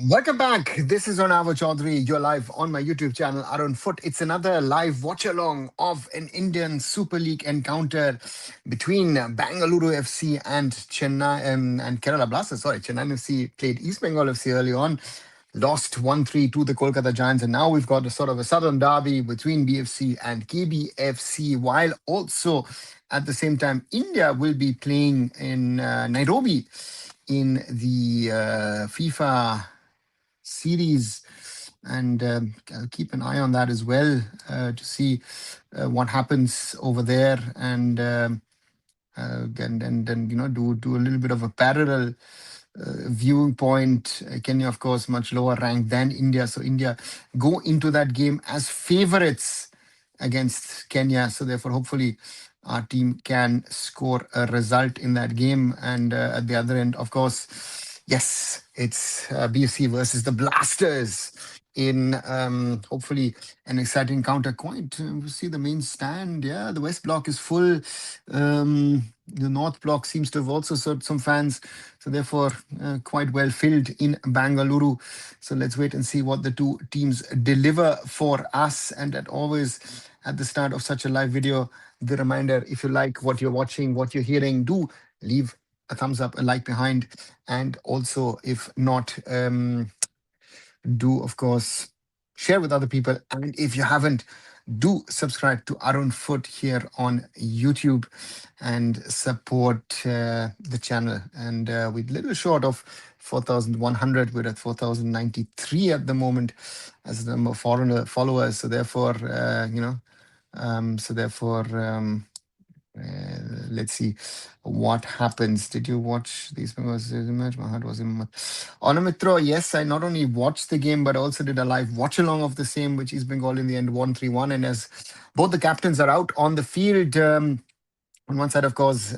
Welcome back. This is Arunava Chaudhary. You're live on my YouTube channel, arunfoot. It's another live watch along of an Indian Super League encounter between Bengaluru FC and Chennai and Kerala Blasters. Sorry, Chennai FC played East Bengal FC early on, lost 1-3 to the Kolkata Giants, and now we've got a sort of a southern derby between BFC and KBFC. While also at the same time, India will be playing in Nairobi in the FIFA series, and I'll keep an eye on that as well to see what happens over there, and do a little bit of a parallel viewing point. Kenya, of course, much lower ranked than India, so India go into that game as favorites against Kenya. So therefore, hopefully, our team can score a result in that game. And at the other end, of course, yes, it's BFC versus the Blasters in hopefully an exciting counter. Quite see the main stand. Yeah, the West Block is full. The North Block seems to have also served some fans. So therefore, quite well filled in Bangalore. So let's wait and see what the two teams deliver for us. And at always, at the start of such a live video, the reminder, if you like what you're watching, what you're hearing, do leave a thumbs up, a like behind. And also, if not, do, of course, share with other people. And if you haven't, do subscribe to Arun Foot here on YouTube and support the channel. And we're a little short of 4,100. We're at 4,093 at the moment as the number of foreigner followers. So therefore, let's see what happens. Did you watch these members? My heart was in Onamitro. Yes, I not only watched the game but also did a live watch along of the same, which East Bengal in the end won 3-1. And as both the captains are out on the field, on one side, of course,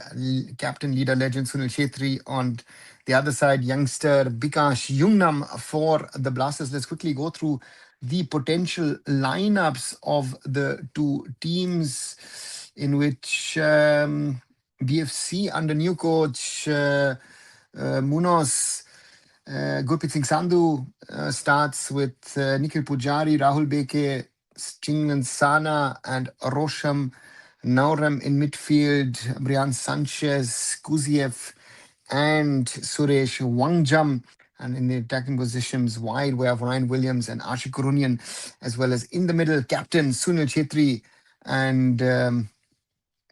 captain, leader, legend Sunil Chhetri. On the other side, youngster Bikash Jungnam for the Blasters. Let's quickly go through the potential lineups of the two teams, in which BFC under new coach Munoz Gurpreet Singh Sandhu starts with Nikhil Pujari, Rahul Beke, Chingman Sana, and Rosham Naurem in midfield, Brian Sanchez, Kuziev, and Suresh Wangjam. And in the attacking positions, wide, we have Ryan Williams and Ashik Kurunian, as well as in the middle, captain Sunil Chhetri. And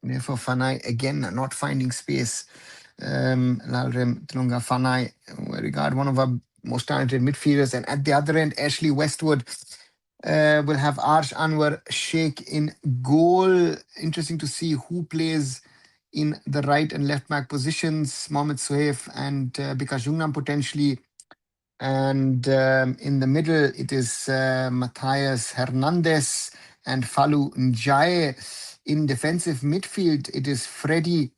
therefore, Fanai again not finding space. Lalrem Tlunga Fanai, we regard one of our most talented midfielders. And at the other end, Ashley Westwood will have Arsh Anwar Sheikh in goal. Interesting to see who plays in the right and left back positions. Mohamed Sohaif and Bikash Jungnam potentially. And in the middle, it is Matthias Hernandez and Falu Njae. In defensive midfield, it is Freddy,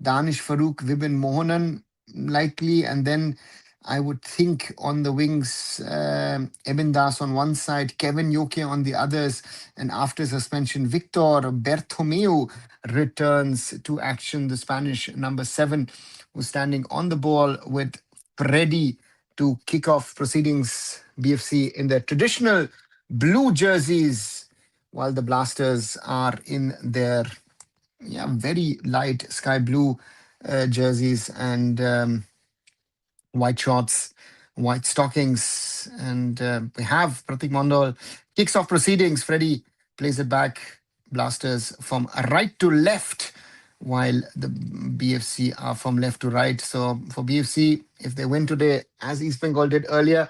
Danish Farouk, Vibin Mohanan likely. And then I would think on the wings, Eben Das on one side, Kevin Yoke on the others. And after suspension, Victor Bertomeu returns to action, the Spanish number 7, who's standing on the ball with Freddy to kick off proceedings. BFC in their traditional blue jerseys, while the Blasters are in their very light sky blue jerseys and white shorts, white stockings. And we have Pratik Mondal kicks off proceedings. Freddy plays it back. Blasters from right to left, while the BFC are from left to right. So for BFC, if they win today, as East Bengal did earlier,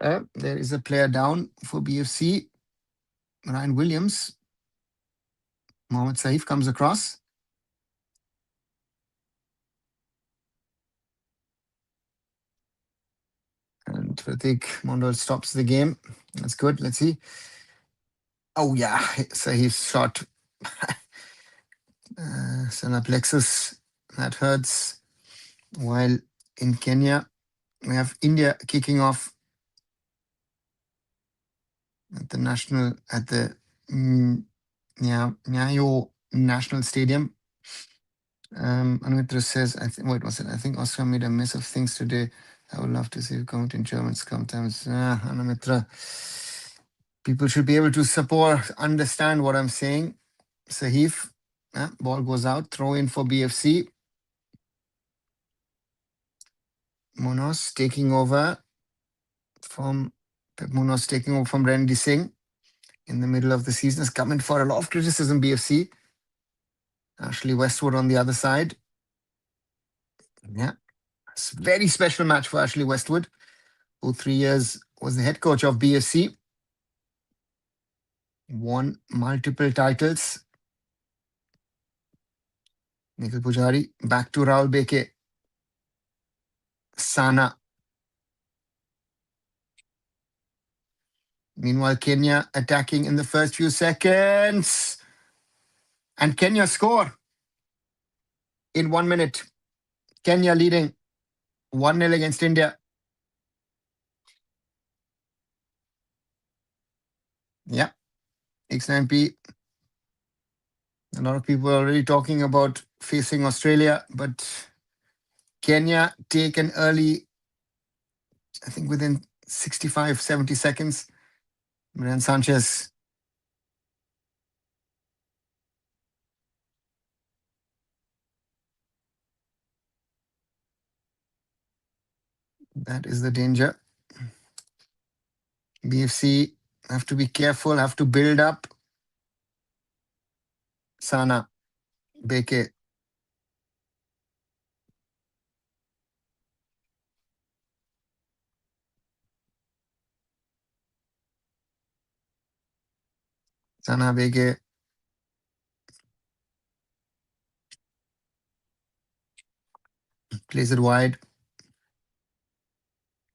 there is a player down for BFC. Ryan Williams. Mohamed Saif comes across. And Pratik Mondal stops the game. That's good. Let's see. Oh, yeah. Saif shot. Solar plexus. That hurts. While in Kenya, we have India kicking off at the Nyayo National Stadium. Anumitra says, I think Oscar made a mess of things today. I would love to see you count in German sometimes. Anamitra. People should be able to understand what I'm saying. Sahif, ball goes out, throw in for BFC. Munoz taking over from Randy Singh in the middle of the season. Has come in for a lot of criticism, BFC. Ashley Westwood on the other side. Yeah, it's a very special match for Ashley Westwood, who 3 years was the head coach of BFC. Won multiple titles. Nikhil Pujari, back to Rahul Beke. Sana. Meanwhile, Kenya attacking in the first few seconds. And Kenya score in 1 minute. Kenya leading 1-0 against India. Yeah, X9P. A lot of people are already talking about facing Australia, but Kenya take an early, I think within 65, 70 seconds. Brian Sanchez. That is the danger. BFC have to be careful, have to build up. Sana, Beke. Sana, Beke. Plays it wide.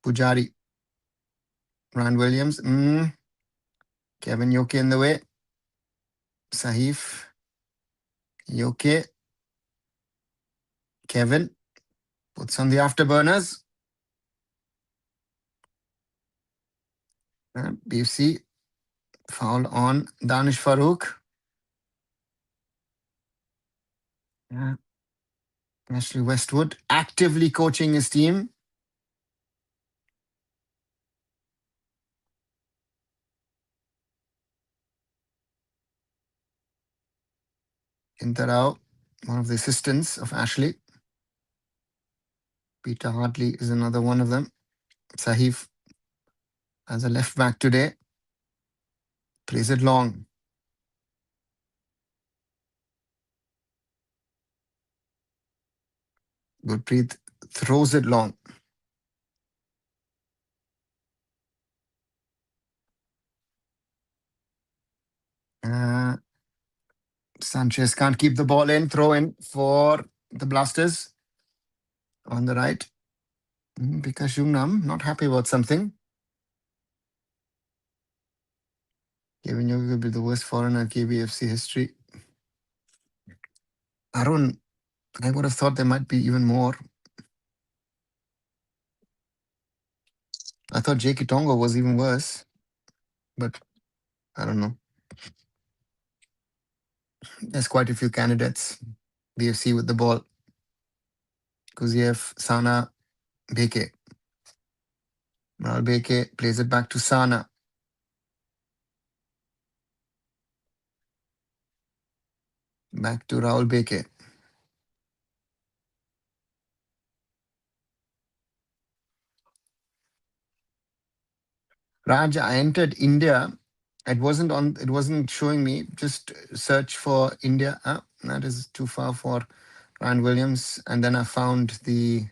Pujari. Ryan Williams. Kevin Yoke in the way. Sahif. Yoke. Kevin puts on the afterburners. BFC foul on Danish Farouk. Yeah. Ashley Westwood actively coaching his team. Kintarao, one of the assistants of Ashley. Peter Hartley is another one of them. Sahif as a left back today. Plays it long. Gurpreet throws it long. Sanchez can't keep the ball in. Throw in for the Blasters on the right. Because Jungnam not happy about something. Kevin Yogi will be the worst foreigner in KBFC history. Arun, I would have thought there might be even more. I thought Jake Tongo was even worse, but I don't know. There's quite a few candidates. BFC with the ball. Kuziev, Sana, Beke. Rahul Beke plays it back to Sana. Back to Rahul Beke. Raj, I entered India. It wasn't showing me. Just search for India. That is too far for Ryan Williams. And then I found the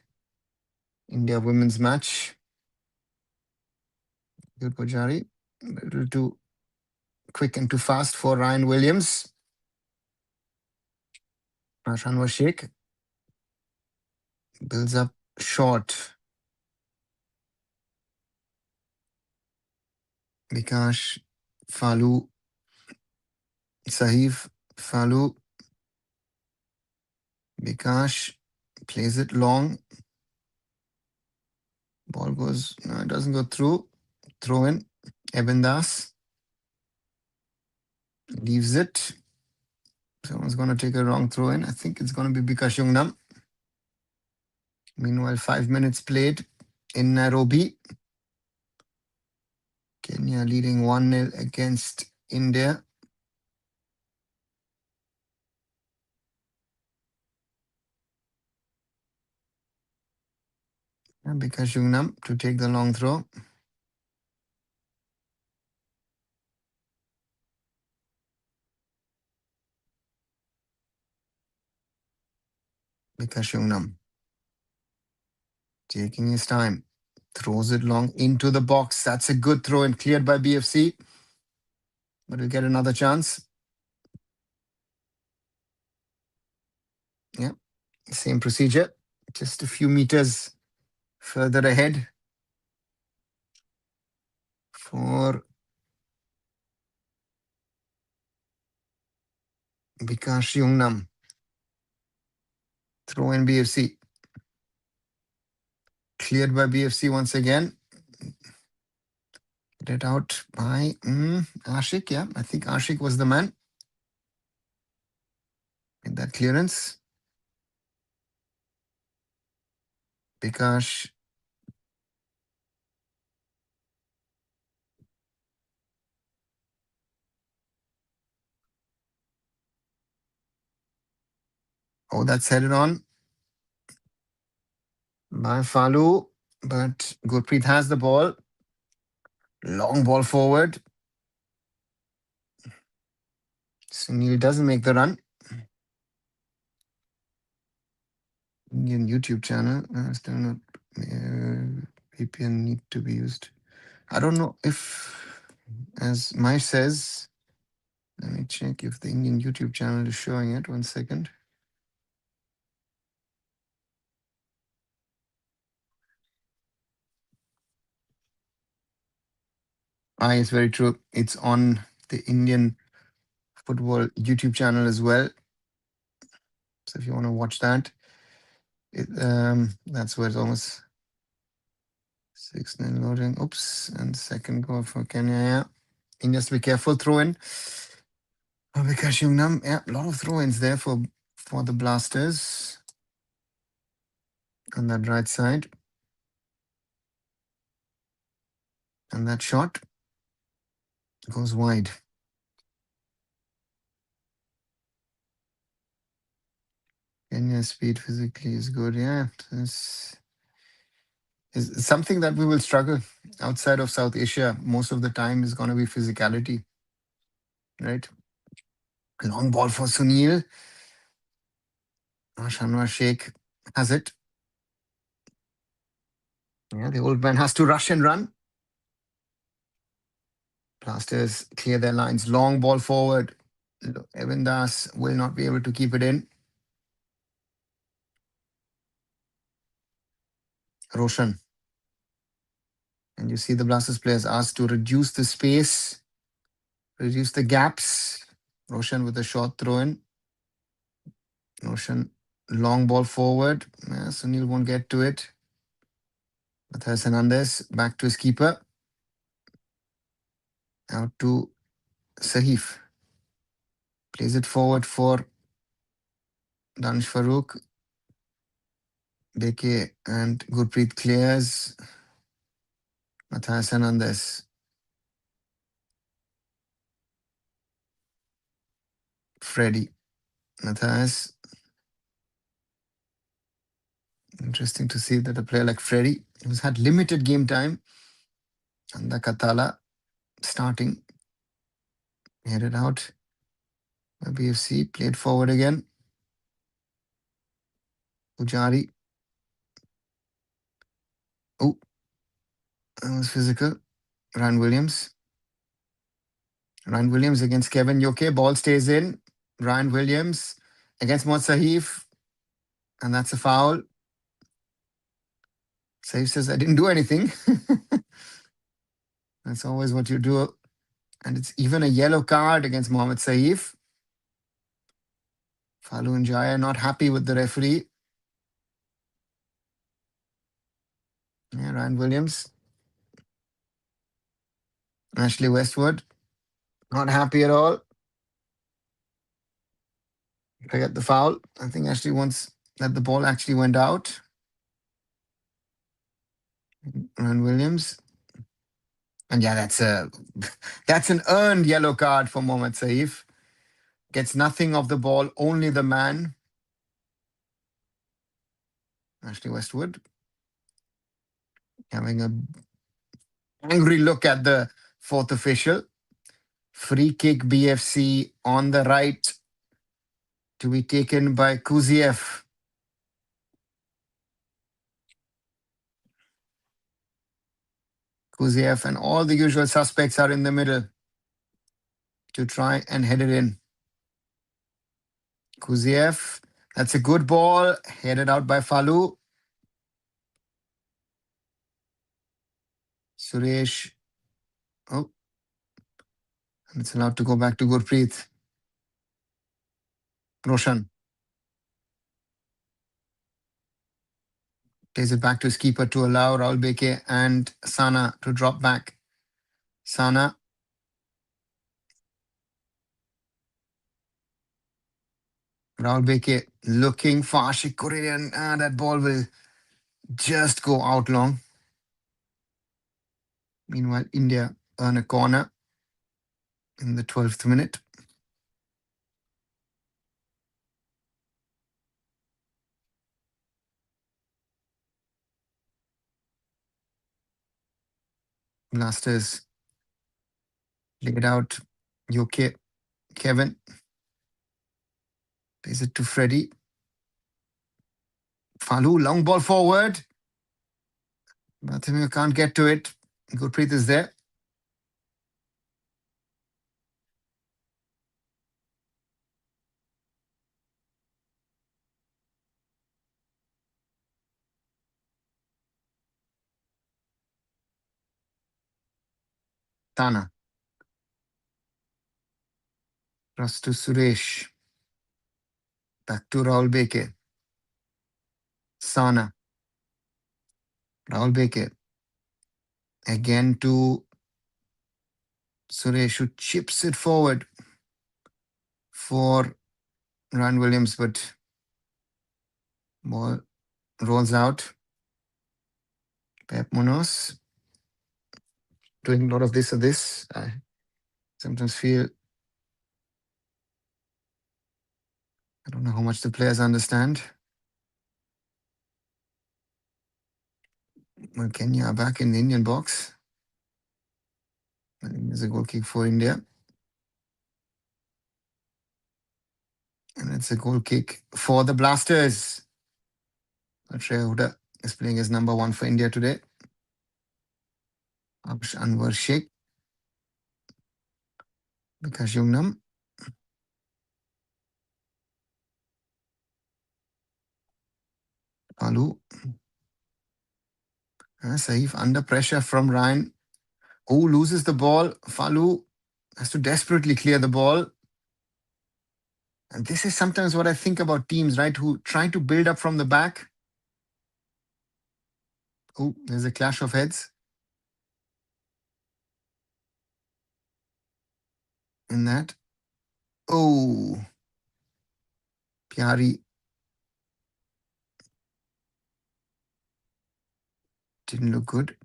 India women's match. Good Pujari. A little too quick and too fast for Ryan Williams. Rashanwa Sheikh builds up short. Vikash, Falu, Sahif, Falu, Vikash plays it long. Ball goes, no, it doesn't go through. Throw in. Eben Das leaves it. Someone's going to take a wrong throw in. I think it's going to be Vikash Jungnam. Meanwhile, 5 minutes played in Nairobi. Kenya leading 1-0 against India. Bikash Jungnam to take the long throw. Bikash Jungnam taking his time. Throws it long into the box. That's a good throw and cleared by BFC. But we'll get another chance. Yeah, same procedure. Just a few meters further ahead for Bikash Jungnam. Throw in BFC. Cleared by BFC once again. Get it out by Ashik. Yeah, I think Ashik was the man. In that clearance. Bikash. Oh, that's headed on by Falu. But Gurpreet has the ball. Long ball forward. Sunil doesn't make the run. Indian YouTube channel. Still not. VPN need to be used. I don't know if, as Maish says, let me check if the Indian YouTube channel is showing it. 1 second. It's very true. It's on the Indian Football YouTube channel as well. So if you want to watch that, that's where it's almost 6-9 loading. Oops. And second goal for Kenya. Yeah. India has to be careful. Throw in. Bikash Jungnam. Yeah, a lot of throw-ins there for the Blasters on that right side. And that shot goes wide. Kenya's speed physically is good. Yeah, this is something that we will struggle outside of South Asia. Most of the time is going to be physicality, right? Long ball for Sunil. Shanwar Sheikh has it. Yeah, the old man has to rush and run. Blasters clear their lines. Long ball forward. Evan Das will not be able to keep it in. Roshan. And you see the Blasters players asked to reduce the space, reduce the gaps. Roshan with a short throw in. Roshan, long ball forward. Sunil won't get to it. Matthias Hernandez back to his keeper. Out to Sahif. Plays it forward for Danish Farouk. Beke and Gurpreet clears. Matthias Hernandez. Freddie. Matthias. Interesting to see that a player like Freddie, who's had limited game time, and the Katala starting. Headed out by BFC. Played forward again. Pujari. Oh, that was physical. Ryan Williams. Ryan Williams against Kevin Yoke. Ball stays in. Ryan Williams against Mohd Sahif. And that's a foul. Sahif says, I didn't do anything. That's always what you do. And it's even a yellow card against Mohammad Saif. Falu and Jaya not happy with the referee. Yeah, Ryan Williams. Ashley Westwood. Not happy at all. Forget the foul. I think Ashley wants that the ball actually went out. Ryan Williams. And yeah, that's an earned yellow card for Mohammad Saif. Gets nothing of the ball, only the man. Ashley Westwood having a angry look at the fourth official. Free kick BFC on the right to be taken by Kuziev. Kuziev and all the usual suspects are in the middle to try and head it in. Kuziev, that's a good ball, headed out by Falu. Suresh, oh, and it's allowed to go back to Gurpreet. Roshan plays it back to his keeper to allow Rahul Beke and Sana to drop back. Sana. Rahul Beke looking for Ashik Korean. That ball will just go out long. Meanwhile, India earn a corner in the 12th minute. Blasters laid out. UK, Kevin plays it to Freddie. Falu, long ball forward. Bartholomew can't get to it. Gurpreet is there. Tana. Cross to Suresh. Back to Rahul Beke. Sana. Rahul Beke. Again to Suresh, who chips it forward for Ryan Williams, but ball rolls out. Pep Munoz doing a lot of this or this. I sometimes feel I don't know how much the players understand. Well, Kenya are back in the Indian box. I think there's a goal kick for India. And it's a goal kick for the Blasters. Akshay Huda is playing as number 1 for India today. Absh Anwar Sheikh. Bikash Jungnam. Falu. Saif under pressure from Ryan. Oh, loses the ball. Falu has to desperately clear the ball. And this is sometimes what I think about teams, right, who try to build up from the back. Oh, there's a clash of heads. In that. Oh, Pyari didn't look good.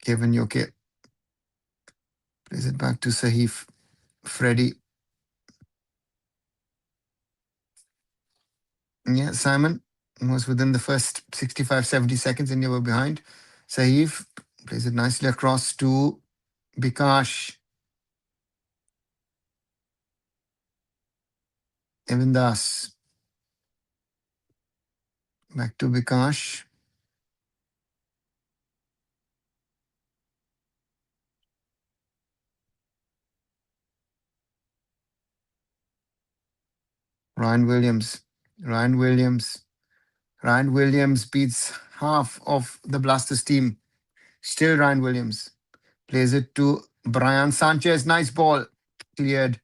Kevin Yoke plays it back to Sahif. Freddie. Yeah, Simon was within the first 65, 70 seconds. India were behind. Sahif plays it nicely across to Bikash. Evan Das. Back to Bikash. Ryan Williams. Ryan Williams. Ryan Williams beats half of the Blasters team. Still Ryan Williams. Plays it to Brian Sanchez. Nice ball. Cleared.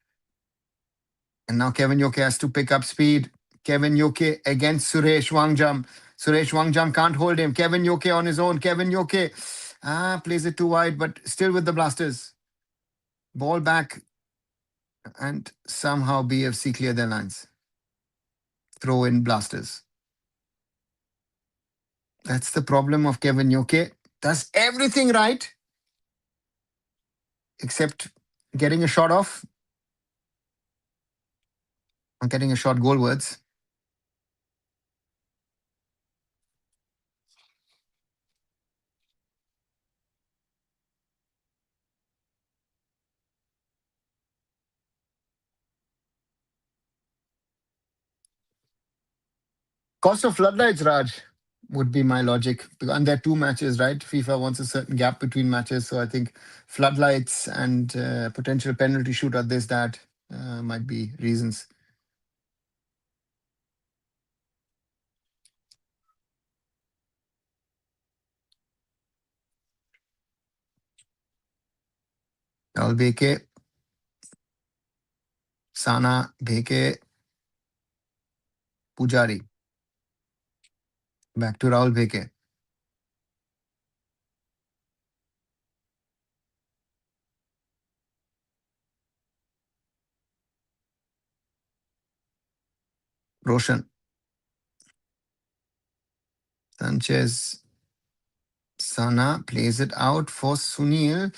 And now Kevin Yoke has to pick up speed. Kevin Yoke against Suresh Wangjam. Suresh Wangjam can't hold him. Kevin Yoke on his own. Kevin Yoke plays it too wide, but still with the Blasters. Ball back. And somehow BFC clear their lines. Throw in Blasters. That's the problem of Kevin Yoke. Does everything right except getting a shot off or getting a shot goalwards. Cost of floodlights, Raj, would be my logic. And there are two matches, right? FIFA wants a certain gap between matches. So I think floodlights and potential penalty shootout, this, that might be reasons. Rahul Beke, Sana, Beke, Pujari. Back to Rahul Beke. Roshan. Sanchez. Sana plays it out for Sunil.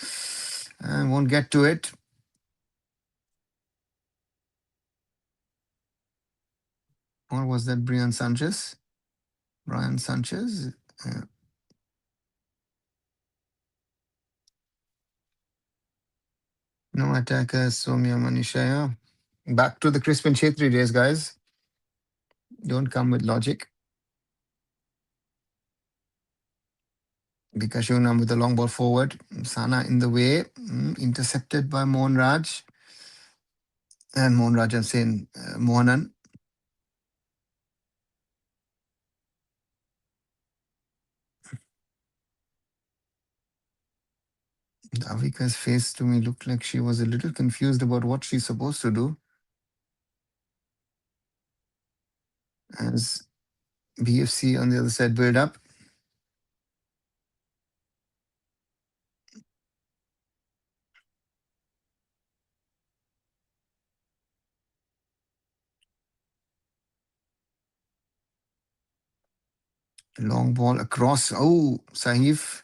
Won't get to it. Or was that Brian Sanchez? Brian Sanchez? No attacker, Somya Manishaya. Back to the Crispin Chetri days, guys. Don't come with logic. Bikashunam with the long ball forward. Sana in the way. Intercepted by Mohan Raj. And Mohan Raj, I'm saying Mohanan. Avika's face to me looked like she was a little confused about what she's supposed to do. As BFC on the other side build up. Long ball across. Oh, Saif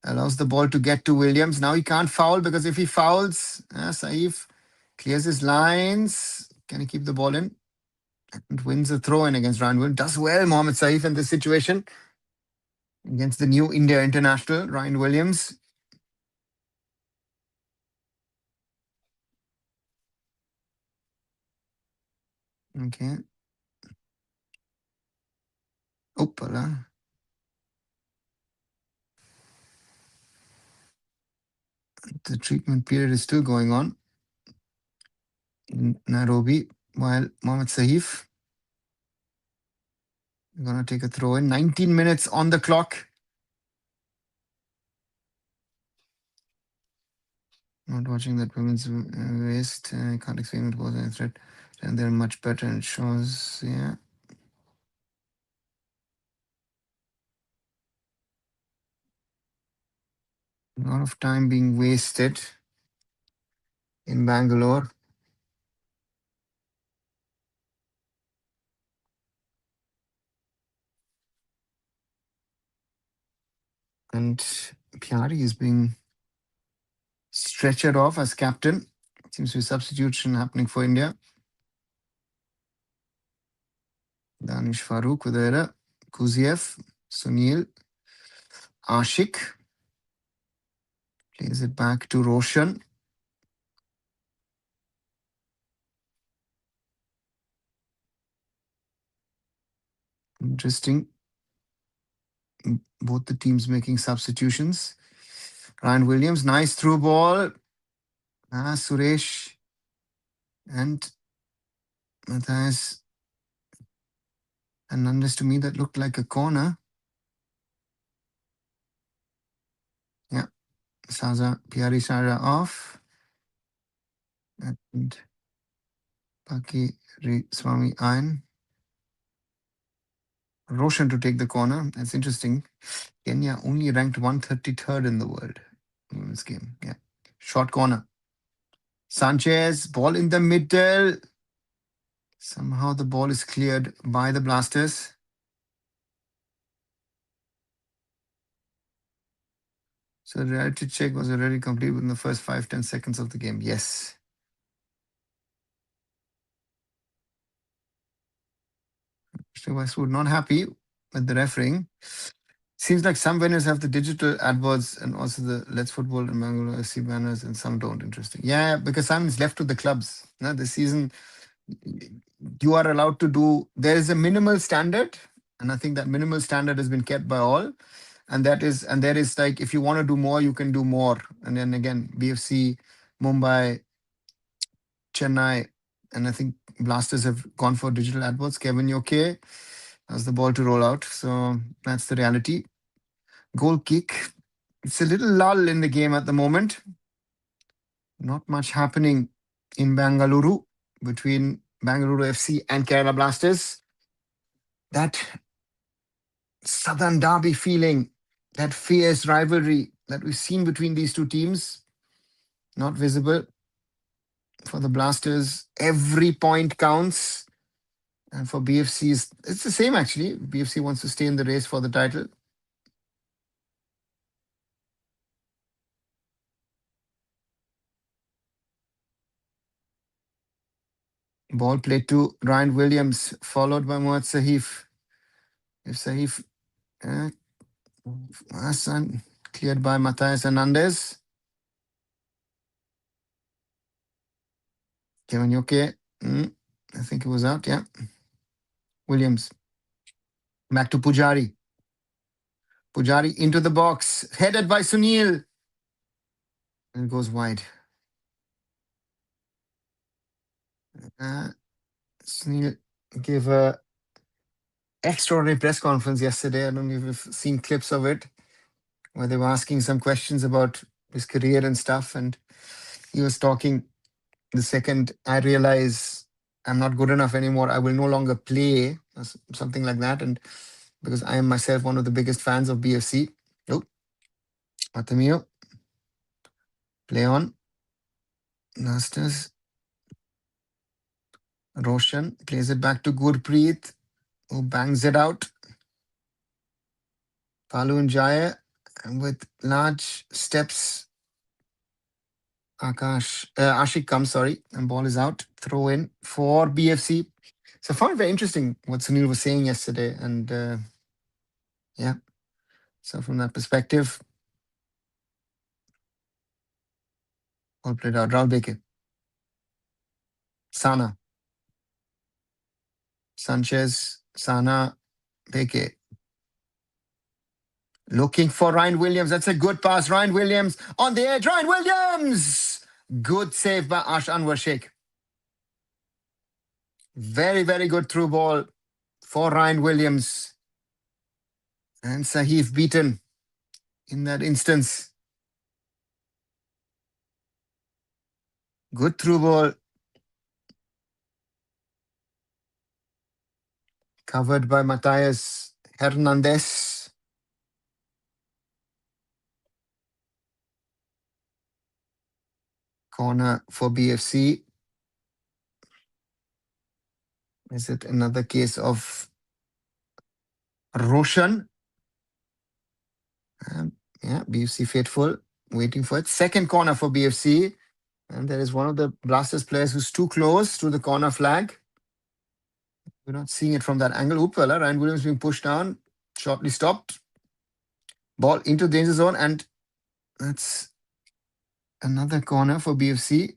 allows the ball to get to Williams. Now he can't foul because if he fouls, Saif clears his lines. Can he keep the ball in? And wins a throw in against Ryan Williams. Does well, Mohamed Saif, in this situation against the new India international, Ryan Williams. Okay. Oopala. The treatment period is still going on in Nairobi, while Mohamed Saif is going to take a throw in. 19 minutes on the clock. Not watching that women's waist. I can't explain it was a threat. And they're much better. And it shows, yeah. A lot of time being wasted in Bangalore. And Pyari is being stretchered off as captain. Seems to be substitution happening for India. Danish Farooq with error. Kuziev, Sunil, Ashik. Plays it back to Roshan. Interesting. Both the teams making substitutions. Ryan Williams, nice through ball. Suresh and Matthias Hernandez, to me, that looked like a corner. Yeah. Saza, Pyari Sara off. And Paki Swami Ayan. Roshan to take the corner. That's interesting. Kenya only ranked 133rd in the world in this game. Yeah. Short corner. Sanchez, ball in the middle. Somehow the ball is cleared by the Blasters. So the reality check was already complete within the first 5-10 seconds of the game. Yes. Mr. Westwood not happy with the refereeing. Seems like some venues have the digital adverts and also the Let's Football and Bengaluru FC banners, and some don't. Interesting. Yeah, because some is left to the clubs. No, this season, you are allowed to do. There is a minimal standard, and I think that minimal standard has been kept by all. And there is like, if you want to do more, you can do more. And then again, BFC, Mumbai, Chennai, and I think Blasters have gone for digital adverts. Kevin, you okay? How's the ball to roll out? So that's the reality. Goal kick. It's a little lull in the game at the moment. Not much happening in Bengaluru between Bengaluru FC and Kerala Blasters. That Southern Derby feeling, that fierce rivalry that we've seen between these two teams, not visible for the Blasters. Every point counts. And for BFC, it's the same actually. BFC wants to stay in the race for the title. Ball played to Ryan Williams, followed by Mohammad Sahif. If Sahif Hassan cleared by Matthias Hernandez. Kevin, you okay? I think it was out, yeah. Williams. Back to Pujari. Pujari into the box. Headed by Sunil. And goes wide. Sunil gave a extraordinary press conference yesterday. I don't know if you've seen clips of it, where they were asking some questions about his career and stuff. And he was talking, the second I realize I'm not good enough anymore, I will no longer play, or something like that. And because I am myself one of the biggest fans of BFC. Oh, Matamio. Play on. Masters. Roshan plays it back to Gurpreet, who bangs it out. Palu and Jaya with large steps. Ashik comes, sorry, and ball is out. Throw in for BFC. So I found it very interesting what Sunil was saying yesterday. And yeah, so from that perspective, all played out. Rahul Beke. Sana. Sanchez. Sana. Beke. Looking for Ryan Williams. That's a good pass. Ryan Williams on the edge. Ryan Williams! Good save by Ash Anwar Sheikh. Very, very good through ball for Ryan Williams. And Sahif beaten in that instance. Good through ball. Covered by Matthias Hernandez. Corner for BFC. Is it another case of Roshan? Yeah, BFC faithful, waiting for it. Second corner for BFC. And there is one of the Blasters players who's too close to the corner flag. We're not seeing it from that angle. Upwella, Ryan Williams being pushed down, shortly stopped. Ball into danger zone, and that's another corner for BFC.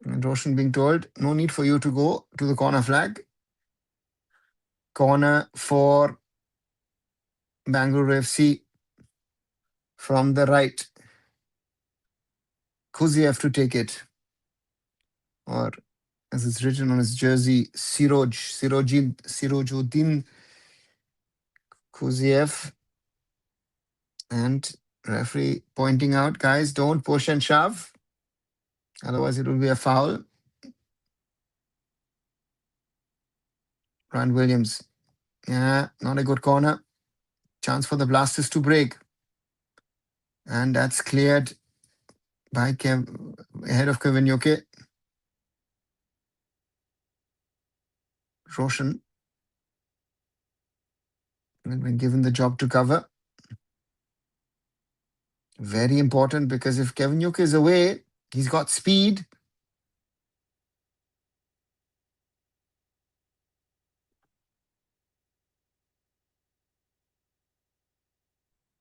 And Roshan being told, no need for you to go to the corner flag. Corner for Bengaluru FC from the right. Kuziev to take it. Or as it's written on his jersey, Sirojuddin Kuziev. And referee pointing out, guys, don't push and shove. Otherwise, it will be a foul. Ryan Williams. Yeah, not a good corner. Chance for the Blasters to break. And that's cleared by ahead of Kevin Yoke. Roshan had been given the job to cover. Very important, because if Kevin Yoke is away, he's got speed.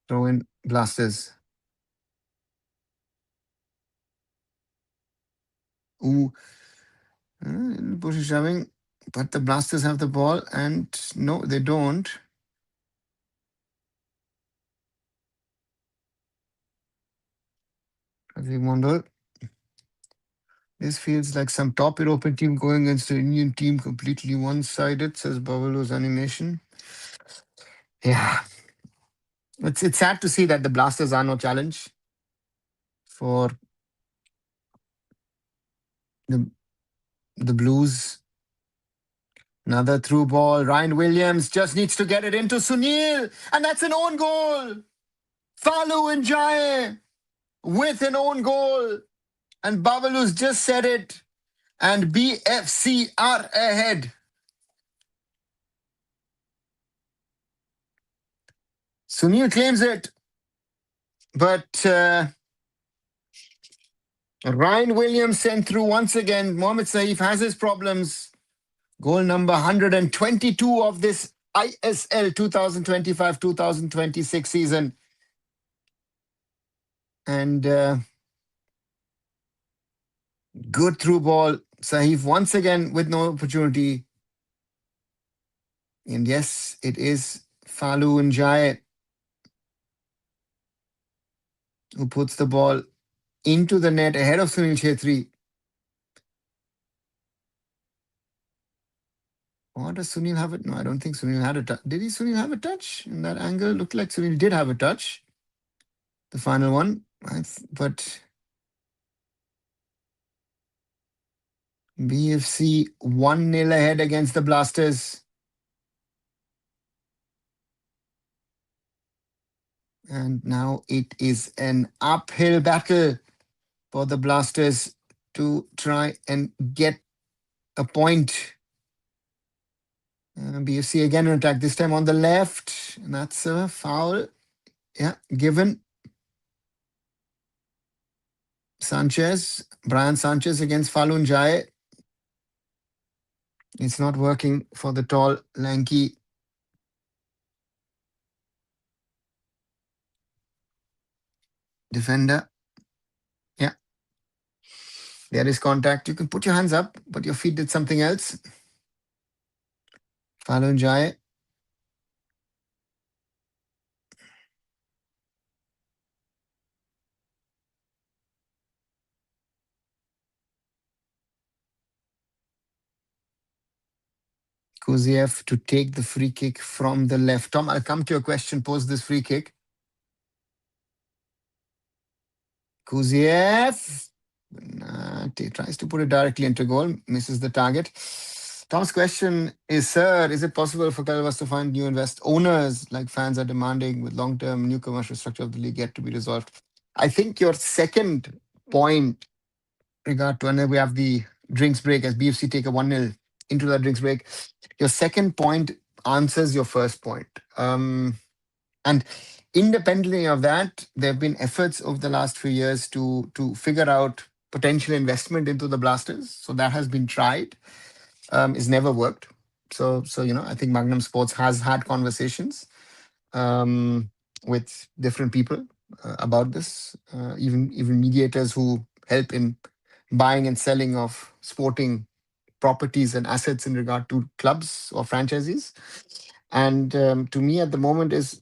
Throw in Blasters. Ooh. Bush is shoving, but the Blasters have the ball, and no, they don't. Ravi Mondal. This feels like some top European team going against an Indian team, completely one-sided, says Bavalo's animation. Yeah. It's sad to see that the Blasters are no challenge for the Blues. Another through ball. Ryan Williams just needs to get it into Sunil, and that's an own goal. Falu Njai with an own goal. And Bavalu's just said it. And BFC are ahead. Sunil claims it. But Ryan Williams sent through once again. Mohamed Saif has his problems. Goal number 122 of this ISL 2025-2026 season. And good through ball. Saif once again with no opportunity. And yes, it is Falu Njai who puts the ball into the net ahead of Sunil Chhetri. Or does Sunil have it? No, I don't think Sunil had a touch. Did Sunil have a touch in that angle? Looked like Sunil did have a touch. The final one. But BFC 1-0 ahead against the Blasters. And now it is an uphill battle for the Blasters to try and get a point. BFC again in attack, this time on the left. And that's a foul. Yeah, given. Sanchez, Brian Sanchez against Falun Jai. It's not working for the tall, lanky defender. Yeah. There is contact. You can put your hands up, but your feet did something else. Falun Jai. Kuziev to take the free kick from the left. Tom, I'll come to your question post this free kick. Kuziev tries to put it directly into goal, misses the target. Tom's question is, sir, is it possible for Calvas to find new owners like fans are demanding with long-term new commercial structure of the league yet to be resolved? I think your second point regard to when we have the drinks break as BFC take a 1-0 into the drinks break, your second point answers your first point. And independently of that, there have been efforts over the last few years to figure out potential investment into the Blasters. So that has been tried. It's never worked. So I think Magnum Sports has had conversations with different people about this, even mediators who help in buying and selling of sporting properties and assets in regard to clubs or franchises. And to me, at the moment, is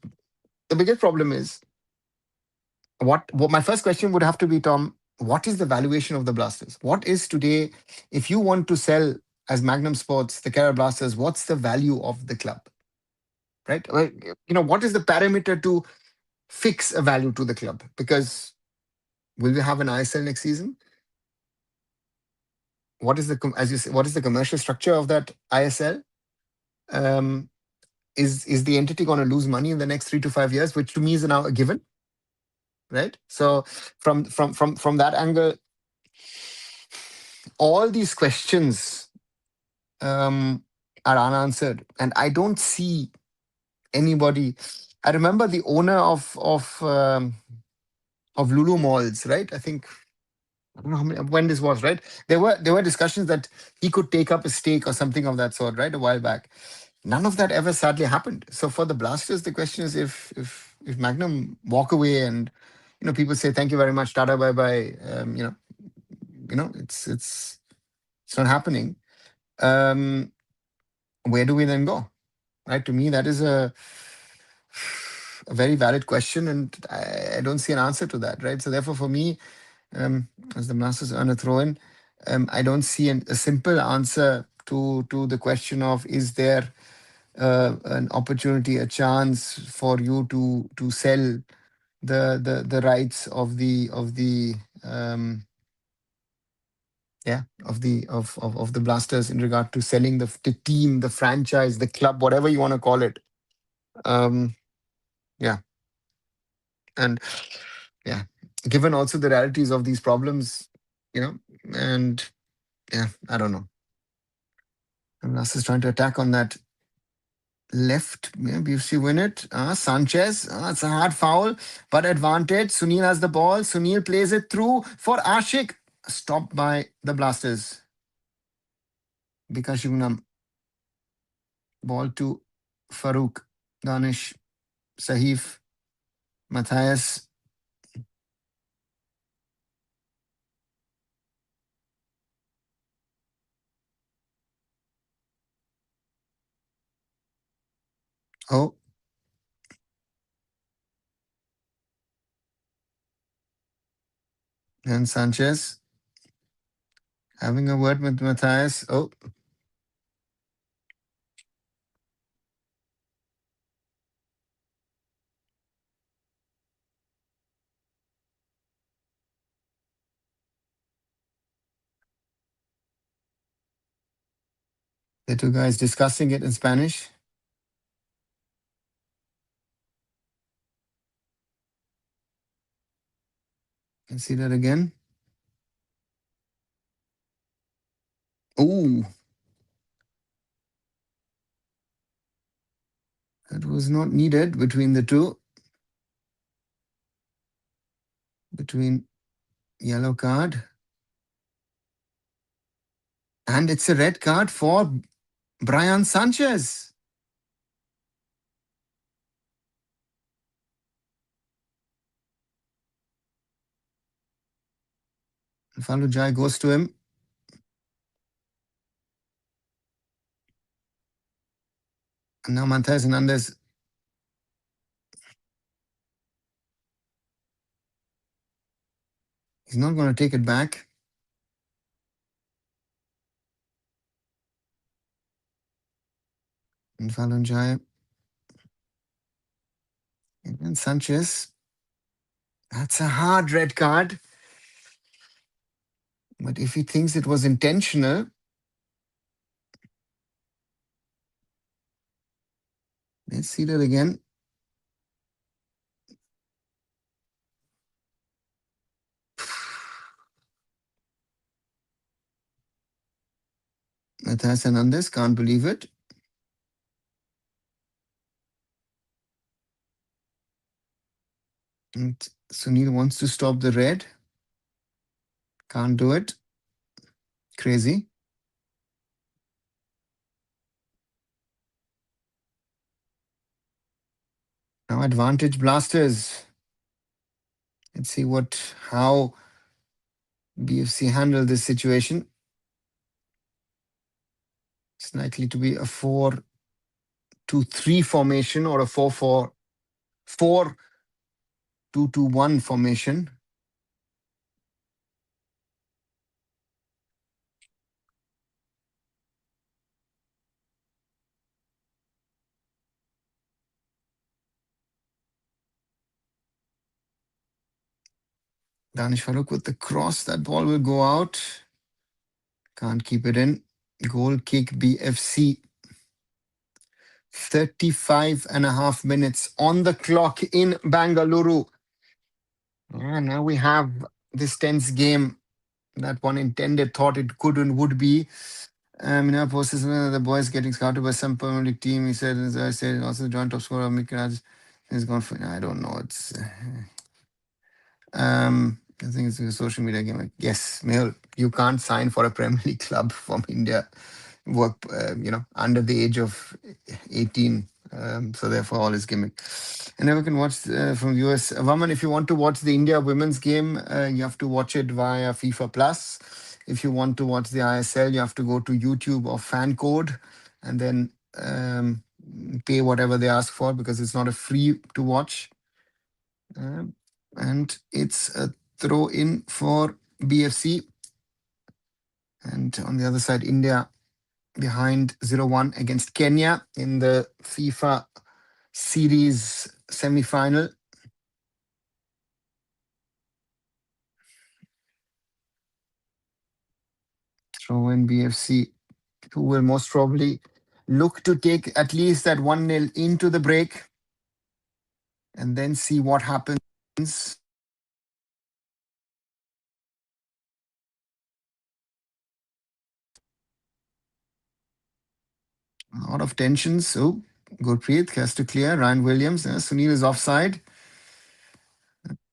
the biggest problem is what my first question would have to be, Tom, what is the valuation of the Blasters? What is today, if you want to sell as Magnum Sports, the Kerala Blasters, what's the value of the club? Right? Well, what is the parameter to fix a value to the club? Because will we have an ISL next season? What is as you say, what is the commercial structure of that ISL? Is the entity going to lose money in the next 3 to 5 years, which to me is now a given, right? So from that angle, all these questions are unanswered, and I don't see anybody. I remember the owner of of Lulu malls, right? I think I don't know when this was, right? There were discussions that he could take up a stake or something of that sort, right, a while back. None of that ever sadly happened. So for the Blasters, the question is if Magnum walk away and people say thank you very much, Tata, bye bye. It's not happening. Um, where do we then go? Right? To me, that is a very valid question, and I don't see an answer to that. Right? So therefore, for me, as the Blasters earn a throw in, I don't see a simple answer to the question of is there an opportunity, a chance for you to sell the rights of the of the Blasters in regard to selling the team, the franchise, the club, whatever you want to call it. Um, yeah, and yeah, given also the realities of these problems, and yeah, I don't know. And Blasters trying to attack on that left. Yeah, BFC win it. Sanchez. It's a hard foul, but advantage. Sunil has the ball. Sunil plays it through for Ashik. Stopped by the Blasters. Bikashugnam. Ball to Farouk. Danish. Sahif. Matthias. Oh. And Sanchez having a word with Matthias. Oh. The two guys discussing it in Spanish. Can see that again. Oh. That was not needed between the two. Between yellow card. And it's a red card for Brian Sanchez. Falujai goes to him. And now Matthias Hernandez. He's not going to take it back. And Falujai. And Sanchez. That's a hard red card. But if he thinks it was intentional, let's see that again. Matthias Hernandez can't believe it. And Sunil wants to stop the red. Can't do it. Crazy. Now advantage Blasters. Let's see how BFC handle this situation. It's likely to be a 4-2-3 formation or a 4-2-2-1 formation. Danish Farouk with the cross. That ball will go out. Can't keep it in. Goal kick BFC. 35 and a half minutes on the clock in Bengaluru. Now we have this tense game that one intended, thought it could and would be. Posted the boys getting scouted by some Premier League team. He said, as I said, also the joint top scorer of Mikraj is gone for. I don't know. I think it's a social media game. Like, yes, Mehul, you can't sign for a Premier League club from India. Work, under the age of 18. So therefore, all is gimmick. And then we can watch from US. Vaman, if you want to watch the India women's game, you have to watch it via FIFA Plus. If you want to watch the ISL, you have to go to YouTube or Fan Code, and then pay whatever they ask for, because it's not a free to watch. And it's a throw in for BFC. And on the other side, India behind 0-1 against Kenya in the FIFA series semi-final. Throw in BFC, who will most probably look to take at least that 1-0 into the break and then see what happens. A lot of tensions. Oh, Gurpreet has to clear. Ryan Williams. Sunil is offside.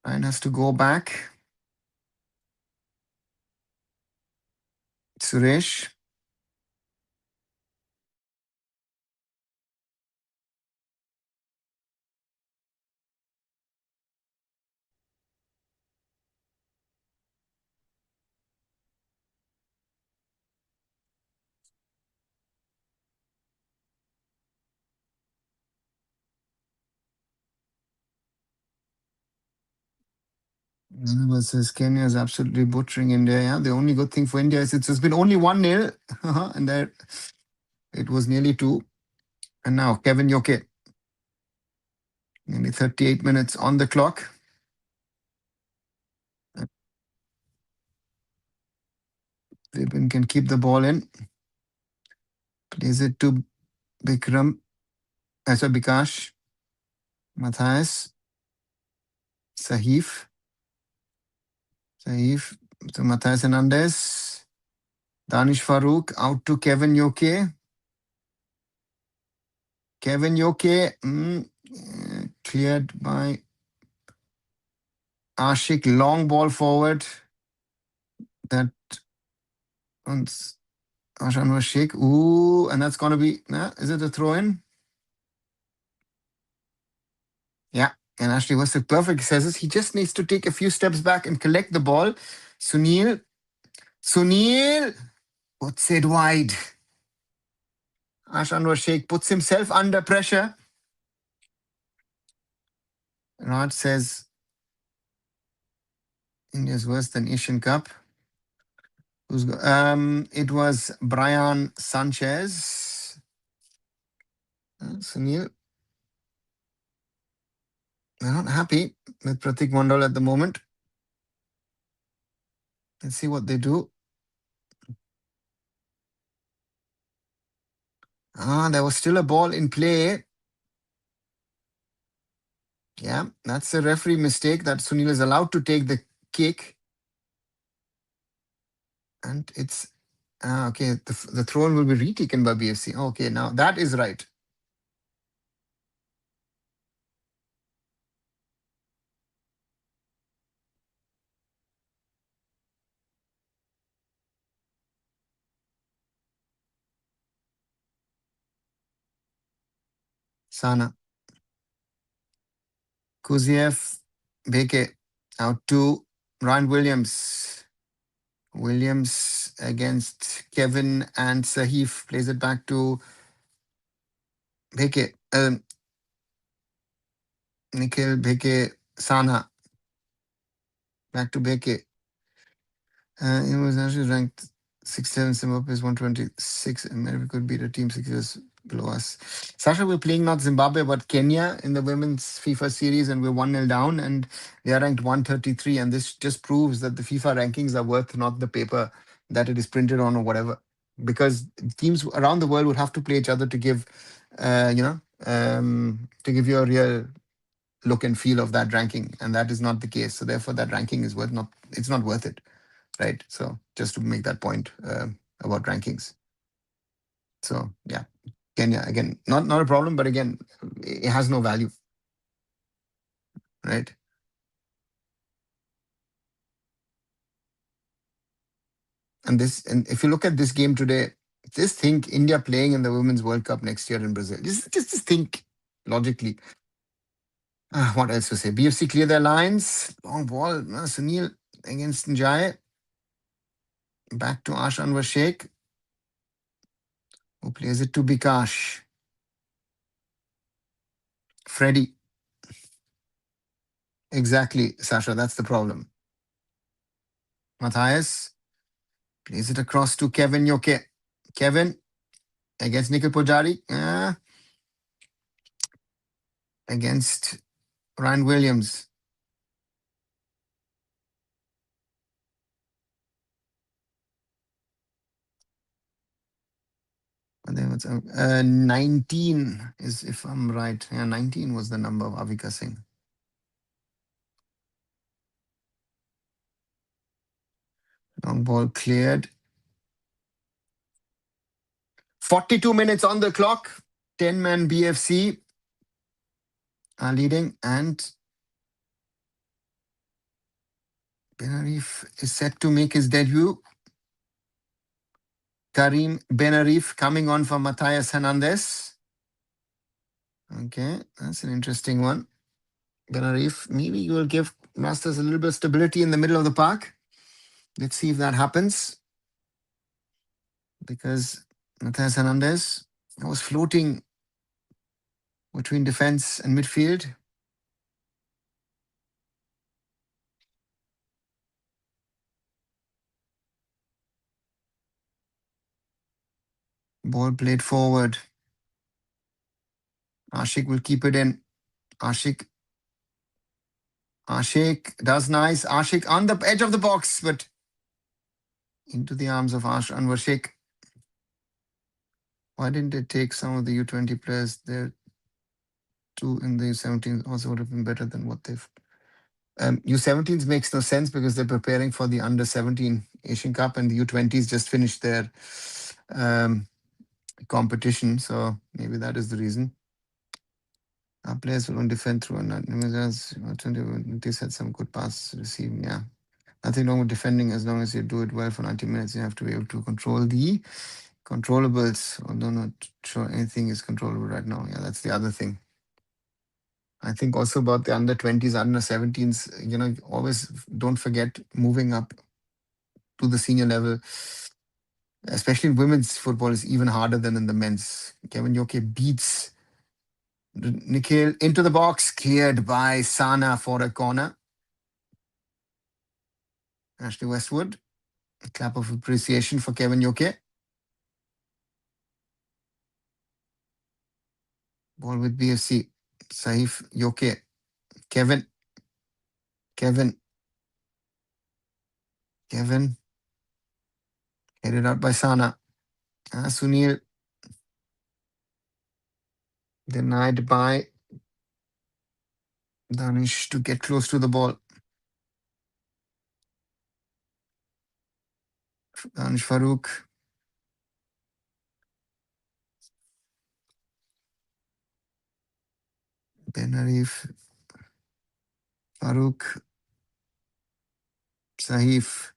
Ryan has to go back. Suresh. Versus Kenya is absolutely butchering India. Yeah, the only good thing for India is it's been only 1-0, and there it was nearly 2. And now Kevin Yoke, nearly 38 minutes on the clock. Vipin can keep the ball in. Plays it to Bikram. Bikash. Matthias. Sahif. To Matthias Hernandez. Danish Farouk out to Kevin Yoke. Kevin Yoke cleared by Ashik. Long ball forward. That one's Ashan Sheikh. Ooh, and that's going to be, is it a throw in? Yeah. And Ashley was the perfect. Says this. He just needs to take a few steps back and collect the ball. Sunil puts it wide. Ashan Sheikh puts himself under pressure. Raj says India's worse than Asian Cup. It was Brian Sanchez. Sunil. They're not happy with Pratik Mandal at the moment. Let's see what they do. There was still a ball in play. Yeah, that's a referee mistake that Sunil is allowed to take the kick. And it's, okay, the throw-in will be retaken by BFC. Okay, now that is right. Sana. Kuziev, Beke, out to Ryan Williams. Williams against Kevin and Sahif. Plays it back to Beke. Nikhil, Beke, Sana. Back to Beke. He was actually ranked 67, Zimbabwe is 126, and maybe could beat a team 6 years below us. Sasha, we're playing not Zimbabwe, but Kenya in the women's FIFA series, and we're 1-0 down, and they are ranked 133. And this just proves that the FIFA rankings are worth not the paper that it is printed on or whatever. Because teams around the world would have to play each other to give, to give you a real look and feel of that ranking. And that is not the case. So therefore, that ranking is it's not worth it. Right. So just to make that point about rankings. So yeah, Kenya again, not a problem, but again, it has no value. Right. And if you look at this game today, just think India playing in the Women's World Cup next year in Brazil. Just think logically. What else to say? BFC clear their lines. Long ball. Sunil against Njai. Back to Ash Anwar Sheikh, who plays it to Bikash. Freddie. Exactly, Sasha. That's the problem. Matthias plays it across to Kevin Yoke. Kevin against Nikhil Pujari. Against Ryan Williams. And then what's 19 is, if I'm right. Yeah, 19 was the number of Avika Singh. Long ball cleared. 42 minutes on the clock. 10-man BFC are leading, and Benarif is set to make his debut. Karim Benarif coming on for Matthias Hernandez. Okay, that's an interesting one. Benarif, maybe you will give Masters a little bit of stability in the middle of the park. Let's see if that happens. Because Matthias Hernandez was floating between defense and midfield. Ball played forward. Ashik will keep it in. Ashik does nice. Ashik on the edge of the box, but into the arms of Ash Anwar Sheikh. Why didn't they take some of the U20 players there? Two in the U17s also would have been better than what they've. U17s makes no sense because they're preparing for the under 17 Asian Cup, and the U20s just finished their competition. So maybe that is the reason. Our players will only defend through and they had some good pass receiving. Yeah. Nothing wrong with defending as long as you do it well for 90 minutes. You have to be able to control the controllables. Although not sure anything is controllable right now. Yeah, that's the other thing. I think also about the under 20s, under 17s, always don't forget moving up to the senior level, especially in women's football, is even harder than in the men's. Kevin Yoke beats Nikhil into the box, cleared by Sana for a corner. Ashley Westwood, a clap of appreciation for Kevin Yoke. Ball with BFC. Saif Yoke. Kevin. Headed out by Sana. Sunil. Denied by Danish to get close to the ball. Danish Farouk. Benarif. Farouk. Saif.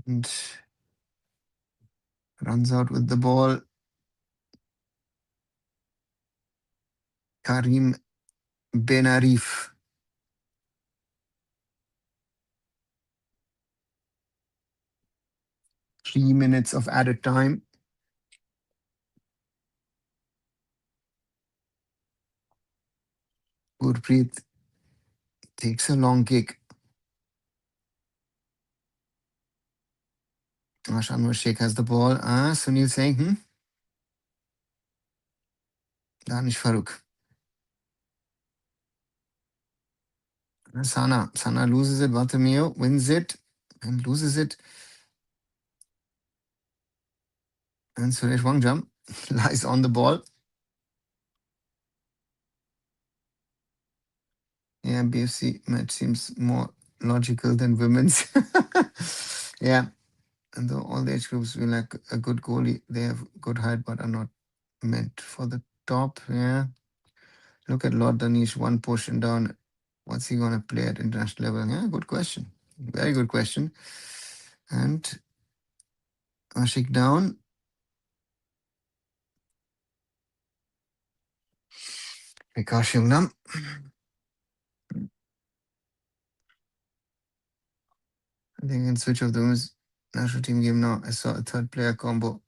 And runs out with the ball. Karim Benarif. Three minutes of added time. Gurpreet takes a long kick. Anwar Sheikh has the ball. Sunil saying, Danish Farouk. Sana loses it. Bartomeu wins it and loses it. And Suresh Wangjam lies on the ball. Yeah, BFC match seems more logical than women's. Yeah. And though all the age groups will like a good goalie, they have good height but are not meant for the top. Yeah. Look at Lord Danish, one push and down. What's he going to play at international level? Yeah, good question. Very good question. And Ashik down. Vikas Yungnam. I think I can switch off the women's national team game now. I saw a third player combo.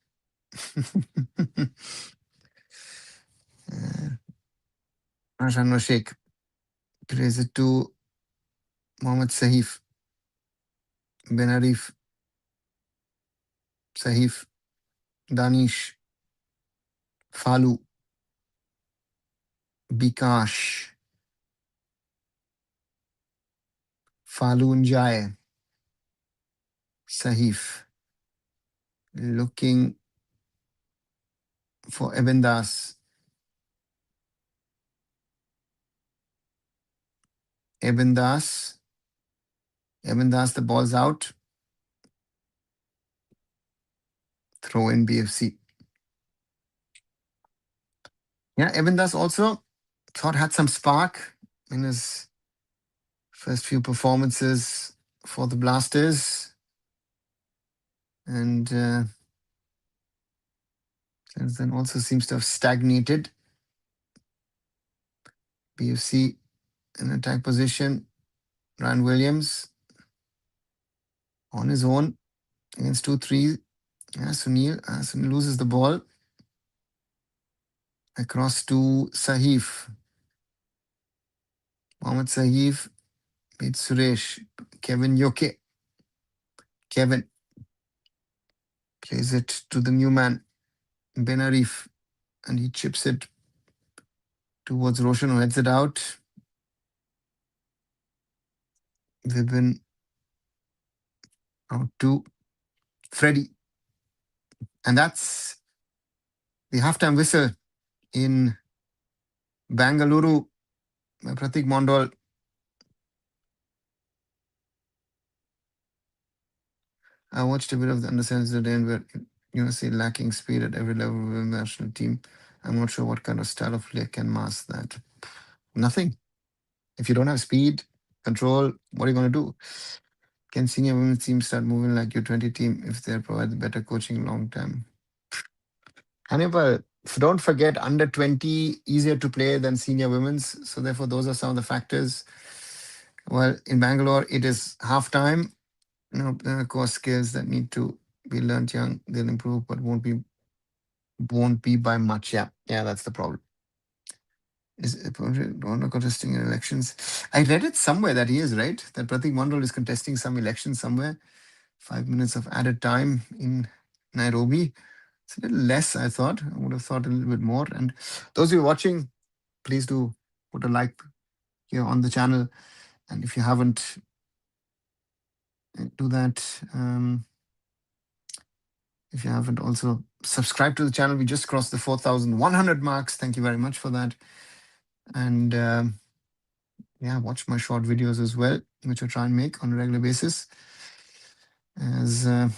Ashan Sheikh plays it to Mohammad Sahif. Ben Arif. Sahif. Danish. Falu. Bikash. Falun Jai. Sahif. Looking for Eben Das. Eben Das. Eben Das, the ball's out. Throw in BFC. Yeah, Eben Das also thought had some spark in his first few performances for the Blasters. And since then also seems to have stagnated. BFC in attack position. Ryan Williams on his own against 2-3. Yeah, Sunil. Sunil loses the ball. Across to Sahif. Mohammad Sahif beats Suresh. Kevin Yoke. Kevin plays it to the new man, Ben Arif. And he chips it towards Roshan, who heads it out. Vibin out to Freddie. And that's the halftime whistle in Bengaluru by Pratik Mondal. I watched a bit of the under-17s today and we're see lacking speed at every level of the national team. I'm not sure what kind of style of play can mask that. Nothing. If you don't have speed, control, what are you going to do? Can senior women's teams start moving like your 20 team if they provide better coaching long term? Hannibal, don't forget under 20 easier to play than senior women's. So therefore, those are some of the factors. Well, in Bangalore, it is halftime. There are core skills that need to be learned young. They'll improve, but won't be by much. Yeah, that's the problem. Is Ronaldo contesting in elections? I read it somewhere that he is, right? That Pratik Mondal is contesting some elections somewhere. 5 minutes of added time in Nairobi. It's a little less, I thought. I would have thought a little bit more. And those of you watching, please do put a like here on the channel. And if you haven't, do that. If you haven't also subscribed to the channel, we just crossed the 4,100 marks. Thank you very much for that. And watch my short videos as well, which I try and make on a regular basis. As the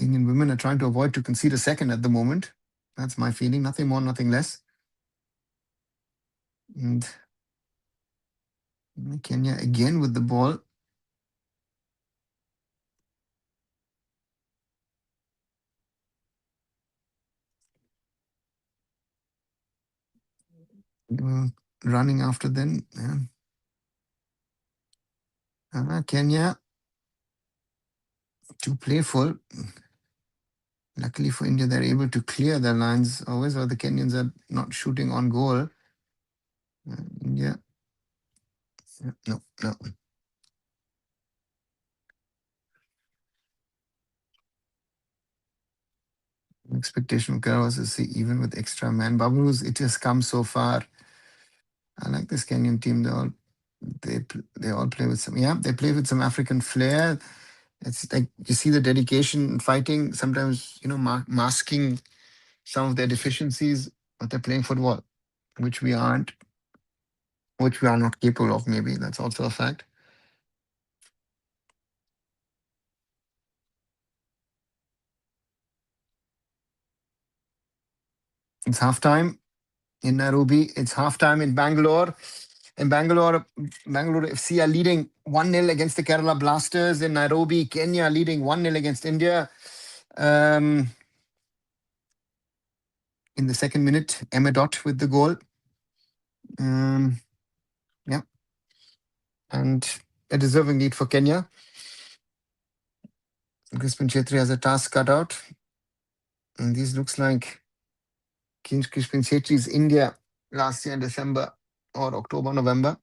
Indian women are trying to avoid to concede a second at the moment. That's my feeling. Nothing more, nothing less. And Kenya again with the ball. Running after them. Kenya, too playful. Luckily for India, they're able to clear their lines always, or the Kenyans are not shooting on goal. India. No. Expectation of Kerala was to see even with extra man. Babu's, it has come so far. I like this Kenyan team. They all play with some. Yeah, they play with some African flair. It's like you see the dedication and fighting. Sometimes masking some of their deficiencies, but they're playing football, which we aren't, which we are not capable of. Maybe that's also a fact. It's halftime in Nairobi. It's halftime in Bangalore. in Bangalore. Bengaluru FC are leading 1-0 against the Kerala Blasters. In Nairobi, Kenya leading 1-0 against India. In the second minute, Emedot with the goal. Yeah. And a deserving lead for Kenya. Crispin Chetri has a task cut out. And this looks like Crispin Chetri's India last year in December or October, November.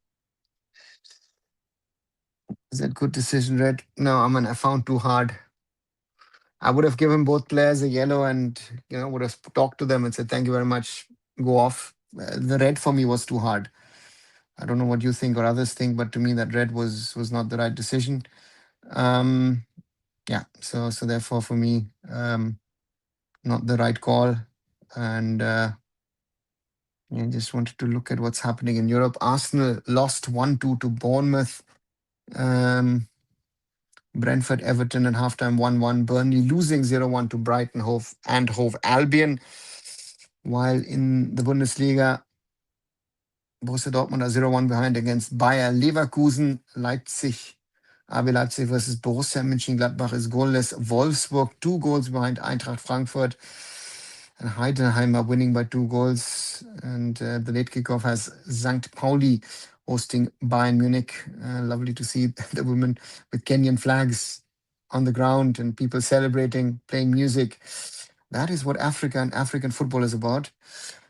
Is that good decision, Red? No, I found too hard. I would have given both players a yellow and, would have talked to them and said, thank you very much, go off. The red for me was too hard. I don't know what you think or others think, but to me that red was not the right decision. Yeah, so therefore for me, not the right call. And I just wanted to look at what's happening in Europe. Arsenal lost 1-2 to Bournemouth. Brentford, Everton at halftime 1-1. Burnley losing 0-1 to Brighton Hove and Hove Albion. While in the Bundesliga, Borussia Dortmund are 0-1 behind against Bayer Leverkusen. Leipzig, RB Leipzig versus Borussia Mönchengladbach is goalless. Wolfsburg 2 goals behind Eintracht Frankfurt. And Heidenheim are winning by 2 goals. And the late kickoff has St. Pauli hosting Bayern Munich. Lovely to see the women with Kenyan flags on the ground and people celebrating, playing music. That is what Africa and African football is about.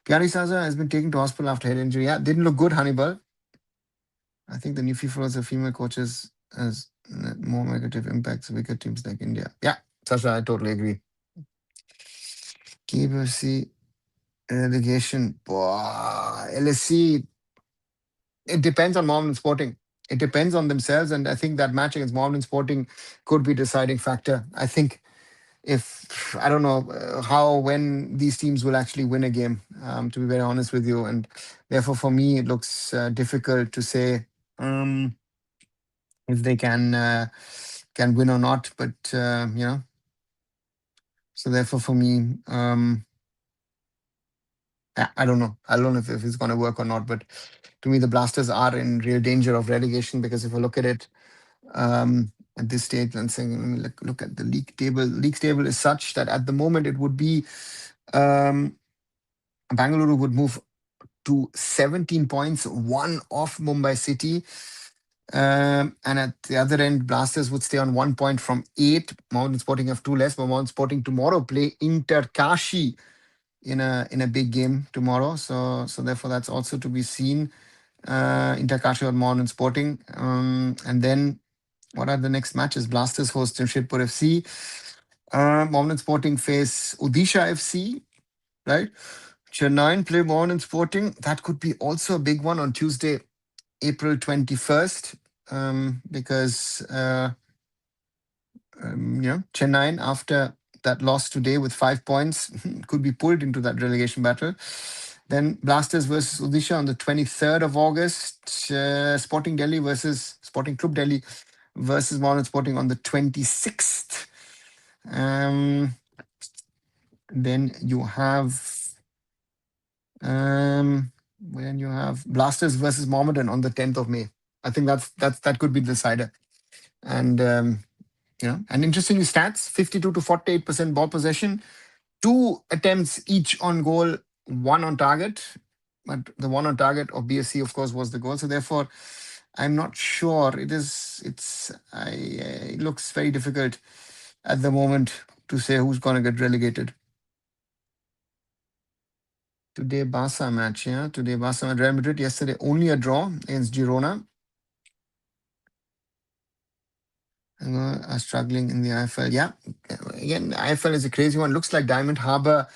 Pyari Saza has been taken to hospital after head injury. Yeah, didn't look good, Hannibal. I think the new FIFA rules of female coaches has more negative impacts on weaker teams like India. Yeah, Sasha, I totally agree. KBC relegation. LSC, it depends on Mohammedan Sporting. It depends on themselves, and I think that match against Mohammedan Sporting could be a deciding factor. I think if I don't know when these teams will actually win a game, to be very honest with you, and therefore for me it looks difficult to say if they can win or not. But so therefore for me, I don't know. I don't know if it's going to work or not. But to me, the Blasters are in real danger of relegation because if I look at it at this stage, and saying, let me look at the league table. League table is such that at the moment it would be Bangalore would move to 17 points, 1 off Mumbai City. And at the other end, Blasters would stay on 1 point from 8. Mountain Sporting have 2 less, but Mountain Sporting tomorrow play Inter Kashi in a big game tomorrow. So therefore that's also to be seen. Inter Kashi or Mountain Sporting. And then what are the next matches? Blasters host Jamshedpur FC. Mountain Sporting face Odisha FC, right? Chennai play Mountain Sporting. That could be also a big one on Tuesday, April 21st, because Chennai, after that loss today with 5 points, could be pulled into that relegation battle. Then Blasters versus Odisha on the 23rd of August. Sporting Club Delhi versus Mountain Sporting on the 26th. Then you have Blasters versus Mohammedan on the 10th of May. I think that could be the decider. And and interestingly, stats: 52 to 48% ball possession, 2 attempts each on goal, 1 on target. But the 1 on target of BSC, of course, was the goal. So therefore, I'm not sure. It looks very difficult at the moment to say who's going to get relegated. Today, Barca match, Today, Barca and Real Madrid. Yesterday, only a draw against Girona. Are struggling in the IFL. Yeah, again, IFL is a crazy one. Looks like Diamond Harbour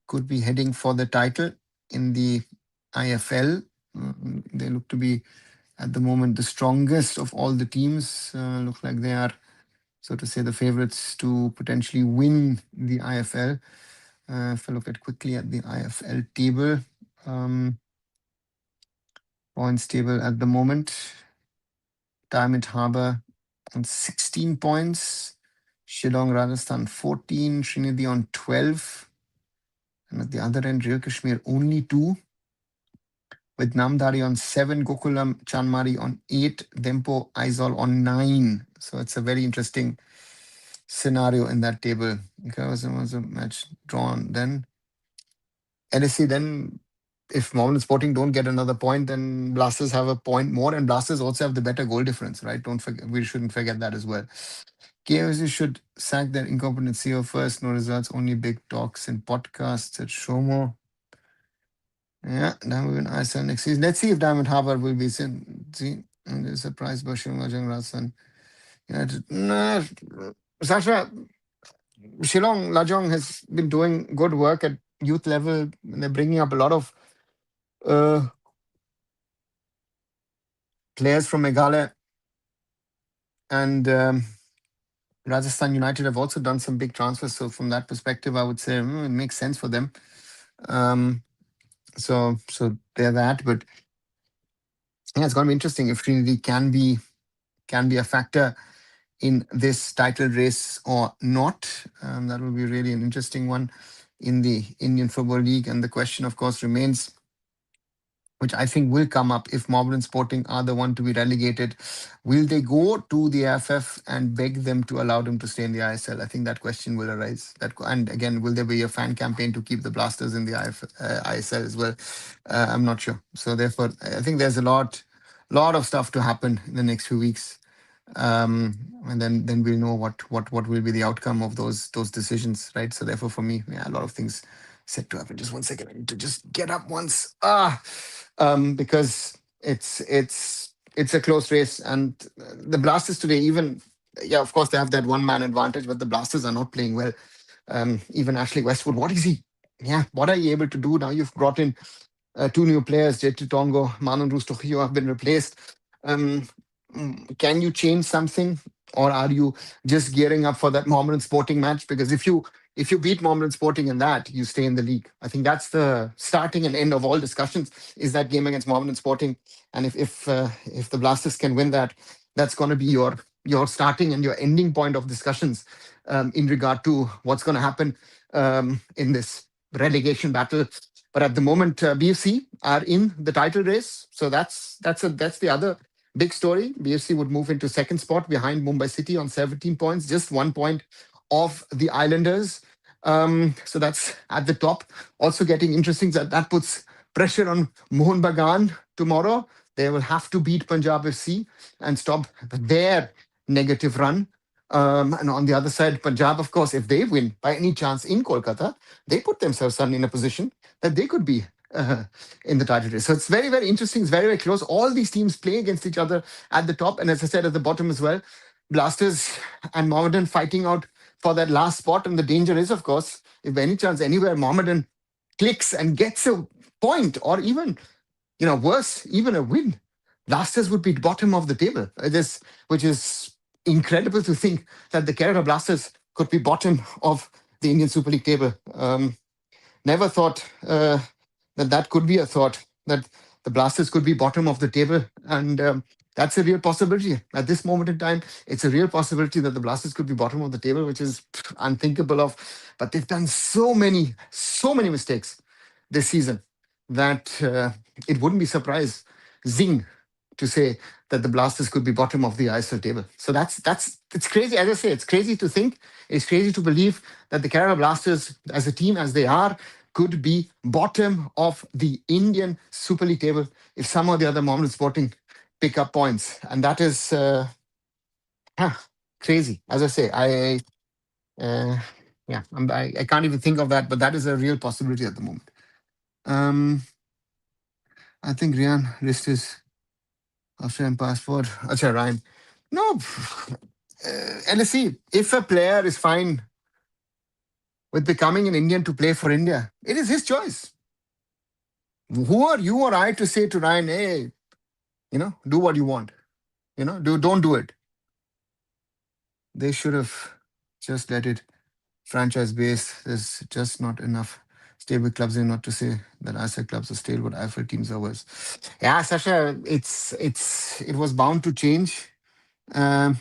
could be heading for the title in the IFL. They look to be, at the moment, the strongest of all the teams. Look like they are, so to say, the favorites to potentially win the IFL. If I look quickly at the IFL table, points table at the moment, Diamond Harbour on 16 points, Shillong Rajasthan 14, Srinidhi on 12, and at the other end, Real Kashmir only 2. with Namdhari on 7, Gokulam Chanmari on 8, Dempo Aizol on 9. So it's a very interesting scenario in that table. Okay, was a match drawn. Then NSC, then if Mohammedan Sporting don't get another point, then Blasters have a point more, and Blasters also have the better goal difference, right? Don't forget, we shouldn't forget that as well. KFC should sack their incompetent CEO first. No results, only big talks in podcasts at Shomo. Yeah, Diamond win ISL next season. Let's see if Diamond Harbour will be seen. See, and there's a prize by Shillong Rajasthan. Yeah, nah, Sasha, Shillong Lajong has been doing good work at youth level. They're bringing up a lot of uh, players from Meghalaya, and Rajasthan United have also done some big transfers. So from that perspective, I would say it makes sense for them. Um, so they're that, but yeah, it's going to be interesting if Trinity can be a factor in this title race or not. That will be really an interesting one in the Indian Football League. And the question, of course, remains, which I think will come up if Mohammedan Sporting are the one to be relegated. Will they go to the AIFF and beg them to allow them to stay in the ISL? I think that question will arise. And again, will there be a fan campaign to keep the Blasters in the ISL as well? I'm not sure. So therefore, I think there's a lot of stuff to happen in the next few weeks. And then we'll know what will be the outcome of those decisions, right? So therefore, for me, yeah, a lot of things set to happen. Just 1 second, I need to just get up once. Because it's a close race, and the Blasters today, even yeah, of course they have that one man advantage, but the Blasters are not playing well. Even Ashley Westwood, what is he? Yeah, what are you able to do now? You've brought in two new players, J.T. Tongo, Manon Rustochio have been replaced. Can you change something, or are you just gearing up for that Mohammedan Sporting match? Because if you beat Mohammedan Sporting in that, you stay in the league. I think that's the starting and end of all discussions, is that game against Mohammedan Sporting. And if the Blasters can win that, that's going to be your starting and your ending point of discussions in regard to what's going to happen in this relegation battle. But at the moment, BFC are in the title race, so that's the other big story. BFC would move into second spot behind Mumbai City on 17 points, just 1 point of the Islanders. So that's at the top. Also getting interesting, that puts pressure on Mohun Bagan tomorrow. They will have to beat Punjab FC and stop their negative run. And on the other side, Punjab, of course, if they win by any chance in Kolkata, they put themselves suddenly in a position that they could be in the title race. So it's very, very interesting. It's very, very close. All these teams play against each other at the top, and as I said, at the bottom as well. Blasters and Mohammedan fighting out for that last spot. And the danger is, of course, if by any chance anywhere Mohammedan clicks and gets a point, or even, worse, even a win, Blasters would be bottom of the table. Which is incredible to think that the Kerala Blasters could be bottom of the Indian Super League table. Never thought that could be a thought, that the Blasters could be bottom of the table. And that's a real possibility. At this moment in time, it's a real possibility that the Blasters could be bottom of the table, which is unthinkable of. But they've done so many mistakes this season that it wouldn't be surprising to say that the Blasters could be bottom of the ISL table. So it's crazy. As I say, it's crazy to think. It's crazy to believe that the Kerala Blasters, as a team as they are, could be bottom of the Indian Super League table if some or the other Mohammedan Sporting pick up points. And that is crazy. As I say, I can't even think of that, but that is a real possibility at the moment. I think Ryan risked his Australian passport. Acha, Ryan. No, LSE, if a player is fine with becoming an Indian to play for India, it is his choice. Who are you or I to say to Ryan, hey, do what you want? Don't do it. They should have just let it franchise based. There's just not enough stable clubs in, not to say that ISL clubs are stable, but IFL teams are worse. Yeah, Sasha, it was bound to change. So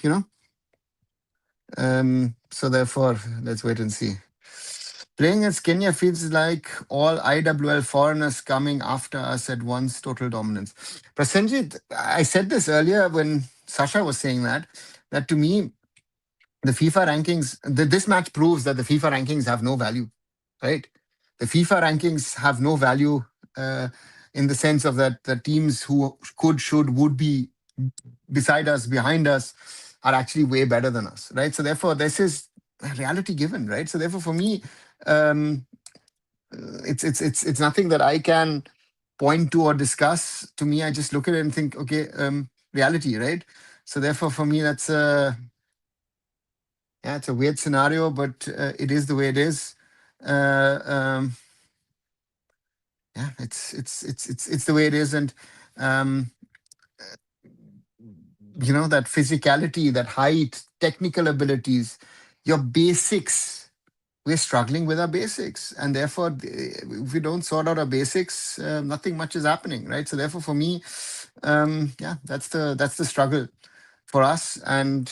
therefore, let's wait and see. Playing against Kenya feels like all IWL foreigners coming after us at once, total dominance. Prasenjit, I said this earlier when Sasha was saying that to me, the FIFA rankings, this match proves that the FIFA rankings have no value, right? The FIFA rankings have no value uh, in the sense of that the teams who could, should, would be beside us, behind us, are actually way better than us, right? So therefore, this is a reality given, right? So therefore, for me, um, it's nothing that I can point to or discuss. To me, I just look at it and think, okay, reality, right? So therefore, for me, that's a yeah, it's a weird scenario, but it is the way it is. Uh, um, yeah, it's the way it is, and um, that physicality, that height, technical abilities, your basics. We're struggling with our basics, and therefore, if we don't sort out our basics, nothing much is happening, right? So therefore, for me, yeah, that's the struggle for us. And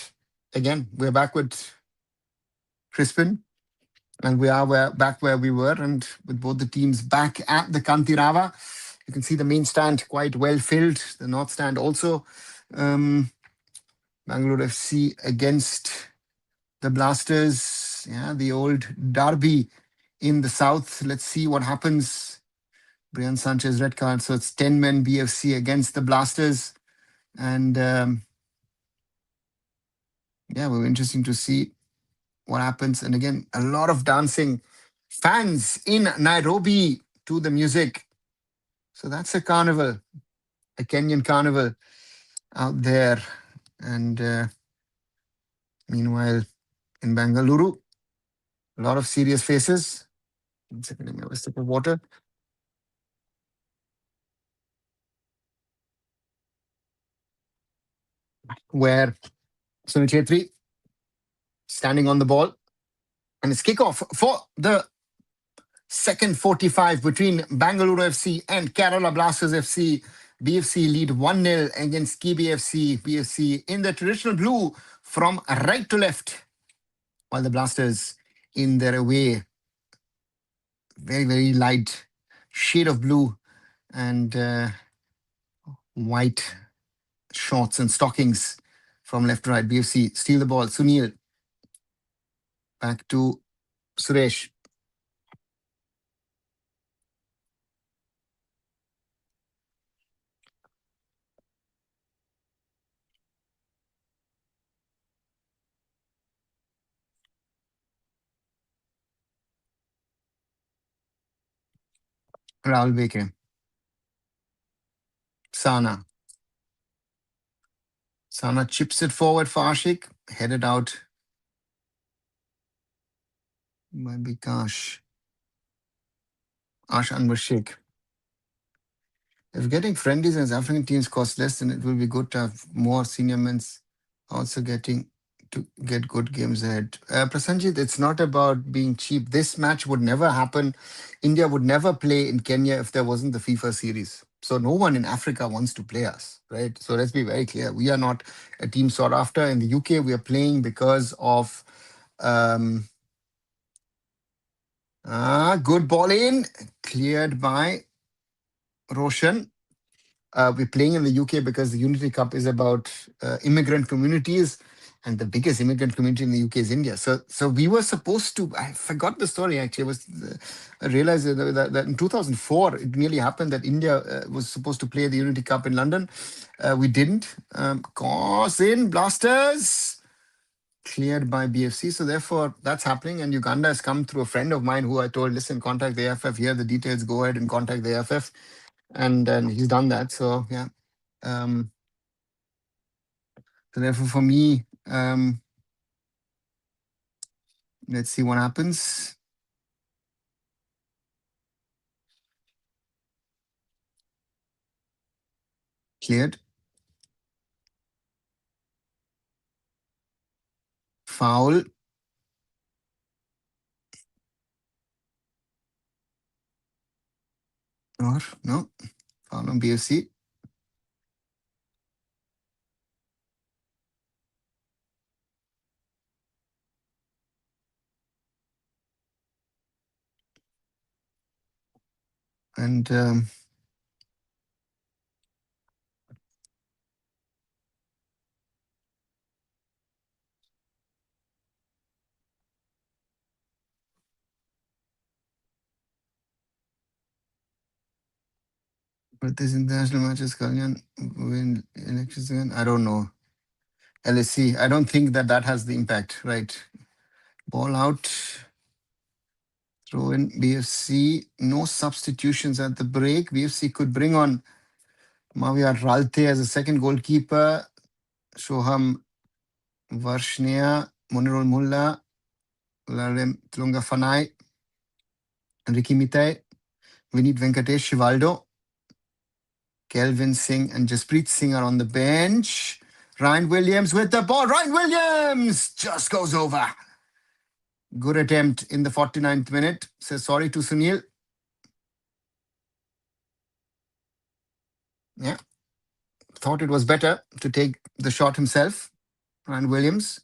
again, we're back with Crispin, and we are back where we were, and with both the teams back at the Kanteerava. You can see the main stand quite well filled. The north stand also. Bengaluru FC against the Blasters. Yeah, the old derby in the south. Let's see what happens. Brian Sanchez red card. So it's 10 men BFC against the Blasters. And yeah, we're interesting to see what happens. And again, a lot of dancing. Fans in Nairobi to the music. So that's a carnival, a Kenyan carnival out there. And meanwhile, in Bengaluru, a lot of serious faces. 1 second, let me have a sip of water. Where Sunil Chetri standing on the ball. And it's kickoff for the second 45 between Bengaluru FC and Kerala Blasters FC. BFC lead 1-0 against KBFC. BFC in the traditional blue from right to left, while the Blasters in their away, very, very light shade of blue and white shorts and stockings from left to right. BFC steal the ball. Sunil back to Suresh. Rahul Beke. Sana. Sana chips it forward for Ashik. Headed out by Bikash. Ash Anwar Sheikh. If getting friendlies and African teams cost less, then it will be good to have more senior men's also getting to get good games ahead. Prasanjit, it's not about being cheap. This match would never happen. India would never play in Kenya if there wasn't the FIFA series. So no one in Africa wants to play us, right? So let's be very clear. We are not a team sought after. In the UK, we are playing because of good ball in, cleared by Roshan. We're playing in the UK because the Unity Cup is about immigrant communities, and the biggest immigrant community in the UK is India. So we were supposed to. I forgot the story actually. I realized that in 2004 it nearly happened that India was supposed to play the Unity Cup in London. We didn't. Cause in Blasters. Cleared by BFC. So therefore, that's happening. And Uganda has come through a friend of mine who I told, listen, contact the AIFF. Here are the details. Go ahead and contact the AIFF. And he's done that. So yeah. So therefore, for me, let's see what happens. Cleared. Foul. Or no. Foul on BFC. And but this international matches, Kalyan win elections again. I don't know. LSC. I don't think that has the impact. Right. Ball out. Throw in BFC. No substitutions at the break. BFC could bring on Mavia Ralte as a second goalkeeper. Shoham Varshnea, Munirul Mulla, Larem Tlunga Fanai, Ricky Mitai, Vinit Venkatesh, Shivaldo, Kelvin Singh, and Jaspreet Singh are on the bench. Ryan Williams with the ball. Ryan Williams just goes over. Good attempt in the 49th minute. Says sorry to Sunil. Yeah. Thought it was better to take the shot himself. Ryan Williams.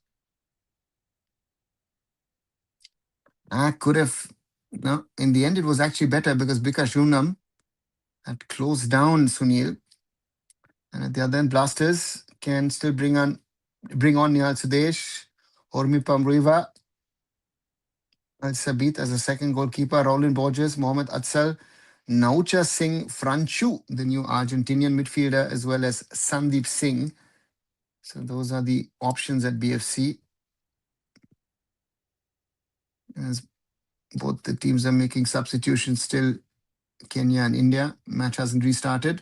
Could have. No, in the end, it was actually better because Bikash Unam had closed down Sunil. And at the other end, Blasters can still bring on Nihal Sudesh, Hormi Pamruiva, Al Sabit as a second goalkeeper, Roland Borges, Mohamed Atsal, Naucha Singh Franchu, the new Argentinian midfielder, as well as Sandeep Singh. So those are the options at BFC. As both the teams are making substitutions still, Kenya and India. Match hasn't restarted.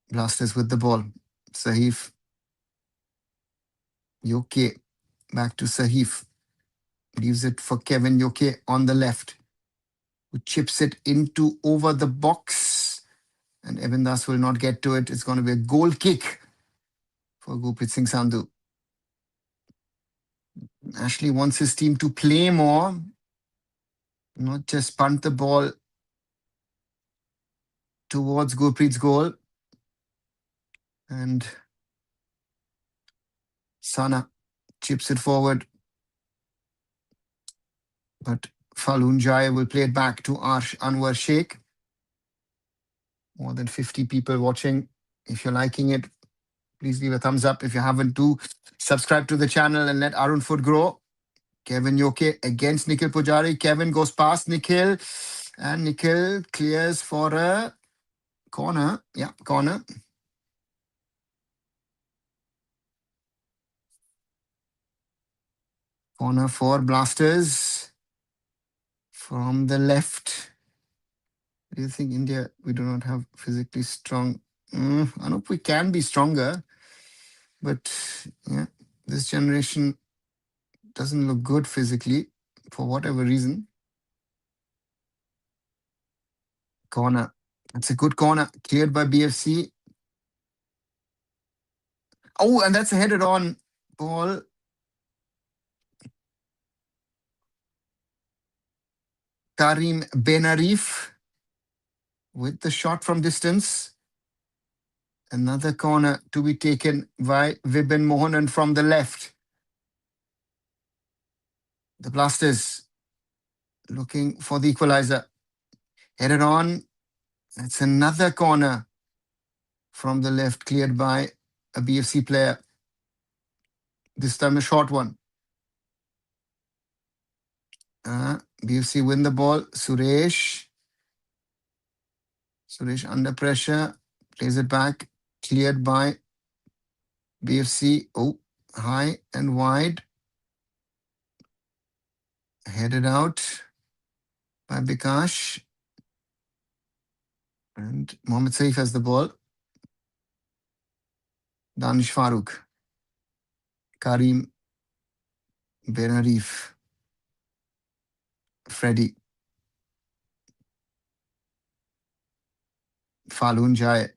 Blasters with the ball. Sahif. Yoke. Back to Sahif. Leaves it for Kevin Yoke on the left, who chips it into over the box. And Evan Das will not get to it. It's going to be a goal kick for Gurpreet Singh Sandhu. Ashley wants his team to play more, not just punt the ball towards Gurpreet's goal. And Sana chips it forward. But Falun Jai will play it back to Anwar Sheikh. More than 50 people watching. If you're liking it, please leave a thumbs up. If you haven't, do subscribe to the channel and let arunfoot grow. Kevin Yoke against Nikhil Pujari. Kevin goes past Nikhil. And Nikhil clears for a corner. Yeah, corner. Corner for Blasters. From the left. Do you think India, we do not have physically strong? I know we can be stronger. But yeah, this generation doesn't look good physically for whatever reason. Corner. It's a good corner. Cleared by BFC. Oh, and that's a headed on ball. Karim Benarif with the shot from distance. Another corner to be taken by Vibin Mohanan from the left. The Blasters looking for the equalizer. Headed on. That's another corner from the left, cleared by a BFC player. This time a short one. BFC win the ball. Suresh under pressure. Plays it back. Cleared by BFC. Oh, high and wide. Headed out by Bikash. And Mohamed Saif has the ball. Danish Farooq. Karim Benarif. Freddy. Falun Jai.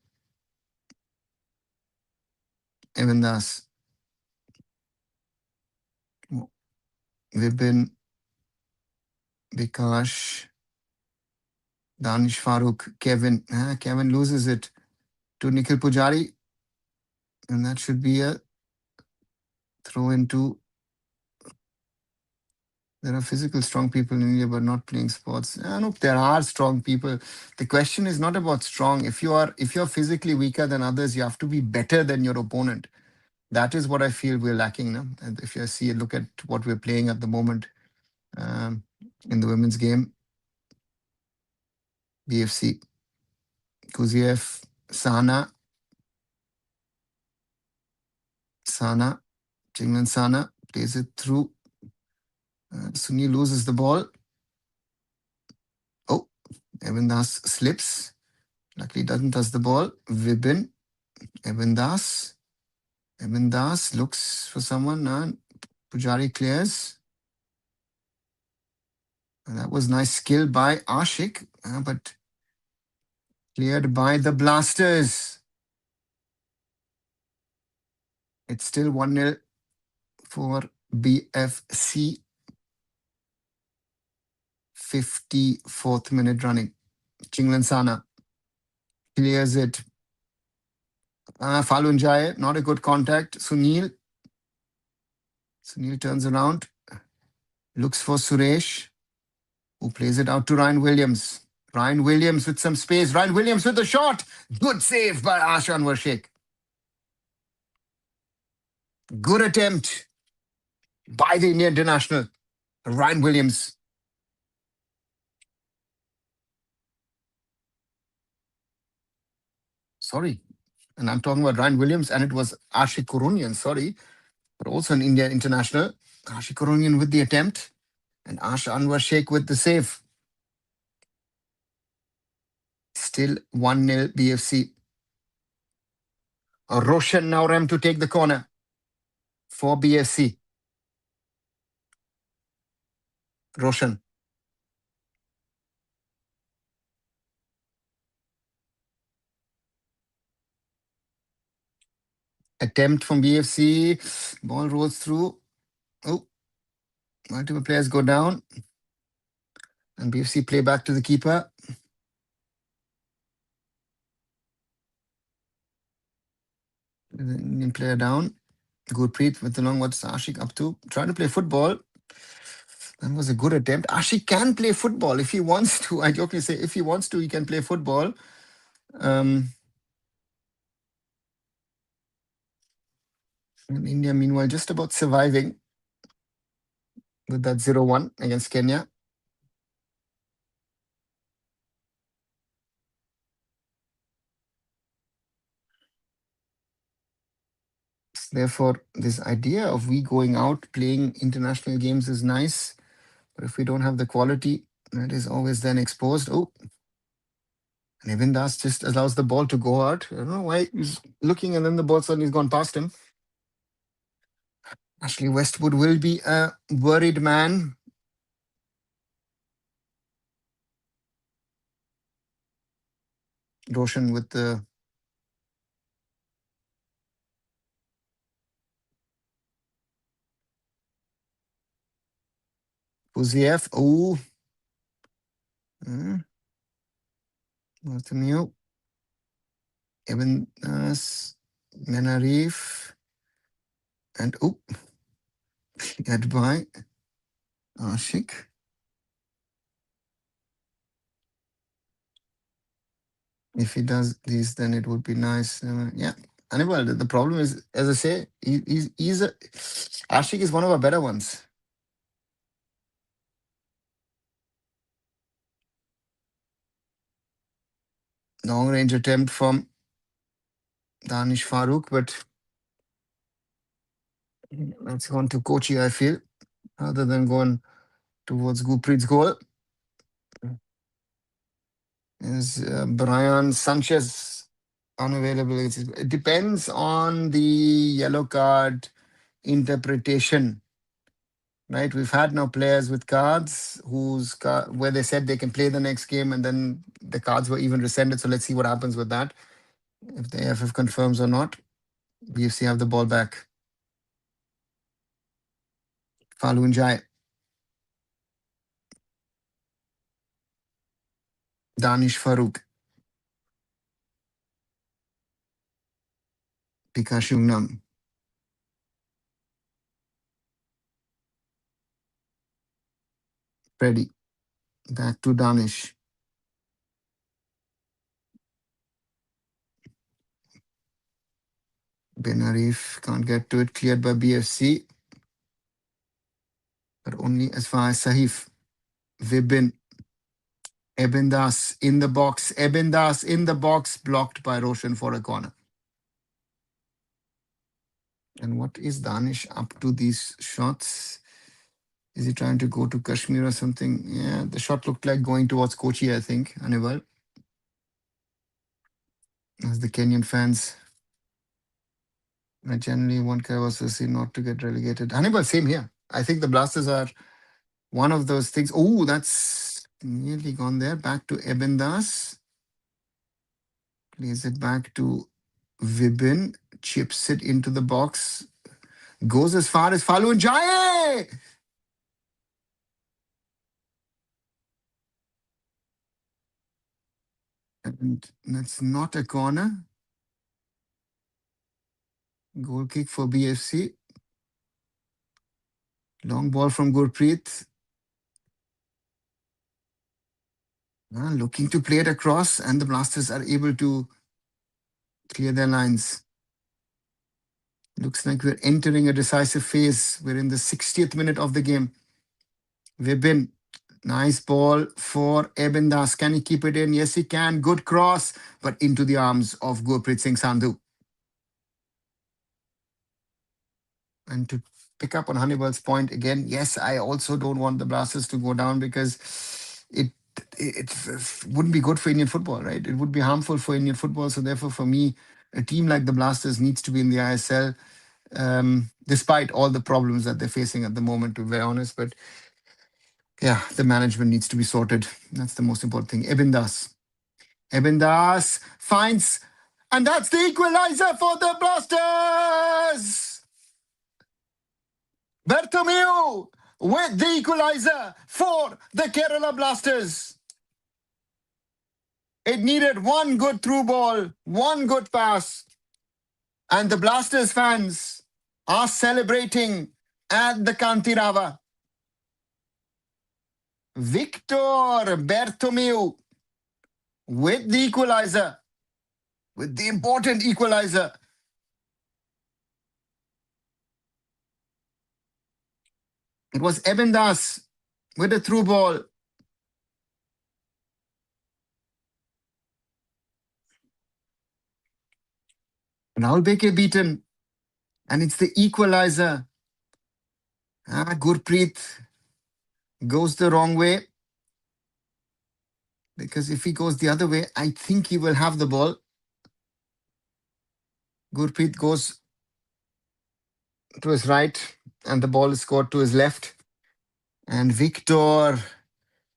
Evan Das. Vibin. Bikash. Danish Farooq. Kevin. Kevin loses it to Nikhil Pujari. And that should be a throw into There are physical strong people in India, but not playing sports. No, there are strong people. The question is not about strong. If you're physically weaker than others, you have to be better than your opponent. That is what I feel we're lacking now. And if you see, look at what we're playing at the moment um, in the women's game, BFC, Kuziev, Sana, Jinglan Sana plays it through. Sunil loses the ball. Oh, Evan Das slips. Luckily doesn't touch the ball. Vibin, Evan Das. Evan Das looks for someone. Pujari clears. And that was nice skill by Ashik, but cleared by the Blasters. It's still 1-0 for BFC. 54th minute running. Chinglan Sana clears it. Falun Jai, not a good contact. Sunil turns around, looks for Suresh, who plays it out to Ryan Williams. Ryan Williams with some space. Ryan Williams with the shot. Good save by Ashan Varshik. Good attempt by the Indian international, Ryan Williams. Sorry. And I'm talking about Ryan Williams, and it was Ashik Kurunian, sorry, but also an Indian international. Ashik Kurunian with the attempt, and Asha Anwar Sheikh with the save. Still 1-0 BFC. Roshan Naurem to take the corner for BFC. Roshan. Attempt from BFC. Ball rolls through. Oh, multiple players go down. And BFC play back to the keeper. The Indian player down. Gurpreet with the long, what's Ashik up to? Trying to play football. That was a good attempt. Ashik can play football if he wants to. I jokingly say if he wants to, he can play football. And India, meanwhile, just about surviving with that 0-1 against Kenya. Therefore, this idea of we going out playing international games is nice. But if we don't have the quality, that is always then exposed. Oh, and Evan Das just allows the ball to go out. I don't know why he's looking and then the ball suddenly has gone past him. Ashley Westwood will be a worried man. Roshan with the Uziev. Oh. Bartholomew. Evan Das. Menarif. And get by Ashik. If he does this, then it would be nice. Yeah. Anyway, the problem is, as I say, Ashik is one of our better ones. Long range attempt from Danish Farooq, but that's gone to Kochi, I feel, rather than going towards Gurpreet's goal. Is Brian Sanchez unavailable? It depends on the yellow card interpretation, right? We've had now players with cards where they said they can play the next game and then the cards were even rescinded. So let's see what happens with that. If the AIFF confirms or not. BFC have the ball back. Falun Jai. Danish Farooq. Pikashungnam. Freddie. Back to Danish. Ben Arif can't get to it. Cleared by BFC. But only as far as Sahif. Vibin. Ebendas in the box. Ebendas in the box. Blocked by Roshan for a corner. And what is Danish up to these shots? Is he trying to go to Kashmir or something? Yeah, the shot looked like going towards Kochi, I think. Anibal. As the Kenyan fans generally want Karawasasi not to get relegated. Hannibal, same here. I think the Blasters are one of those things. Oh, that's nearly gone there. Back to Ebendas. Plays it back to Vibin. Chips it into the box. Goes as far as Falun Jaye. And that's not a corner. Goal kick for BFC. Long ball from Gurpreet. Looking to play it across, and the Blasters are able to clear their lines. Looks like we're entering a decisive phase. We're in the 60th minute of the game. Vibin, nice ball for Ebendas. Can he keep it in? Yes, he can. Good cross, but into the arms of Gurpreet Singh Sandhu. And to pick up on Hannibal's point again, yes, I also don't want the Blasters to go down because it wouldn't be good for Indian football, right? It would be harmful for Indian football. So therefore, for me, a team like the Blasters needs to be in the ISL, despite all the problems that they're facing at the moment, to be very honest. But yeah, the management needs to be sorted. That's the most important thing. Ebendas. Ebendas finds, and that's the equalizer for the Blasters! Bertomeu with the equalizer for the Kerala Blasters. It needed one good through ball, one good pass. And the Blasters fans are celebrating at the Kanteerava. Victor Bertomeu with the equalizer, with the important equalizer. It was Ebendas with a through ball. Rahul Beke beaten. And it's the equalizer. Gurpreet goes the wrong way. Because if he goes the other way, I think he will have the ball. Gurpreet goes to his right, and the ball is scored to his left. And Victor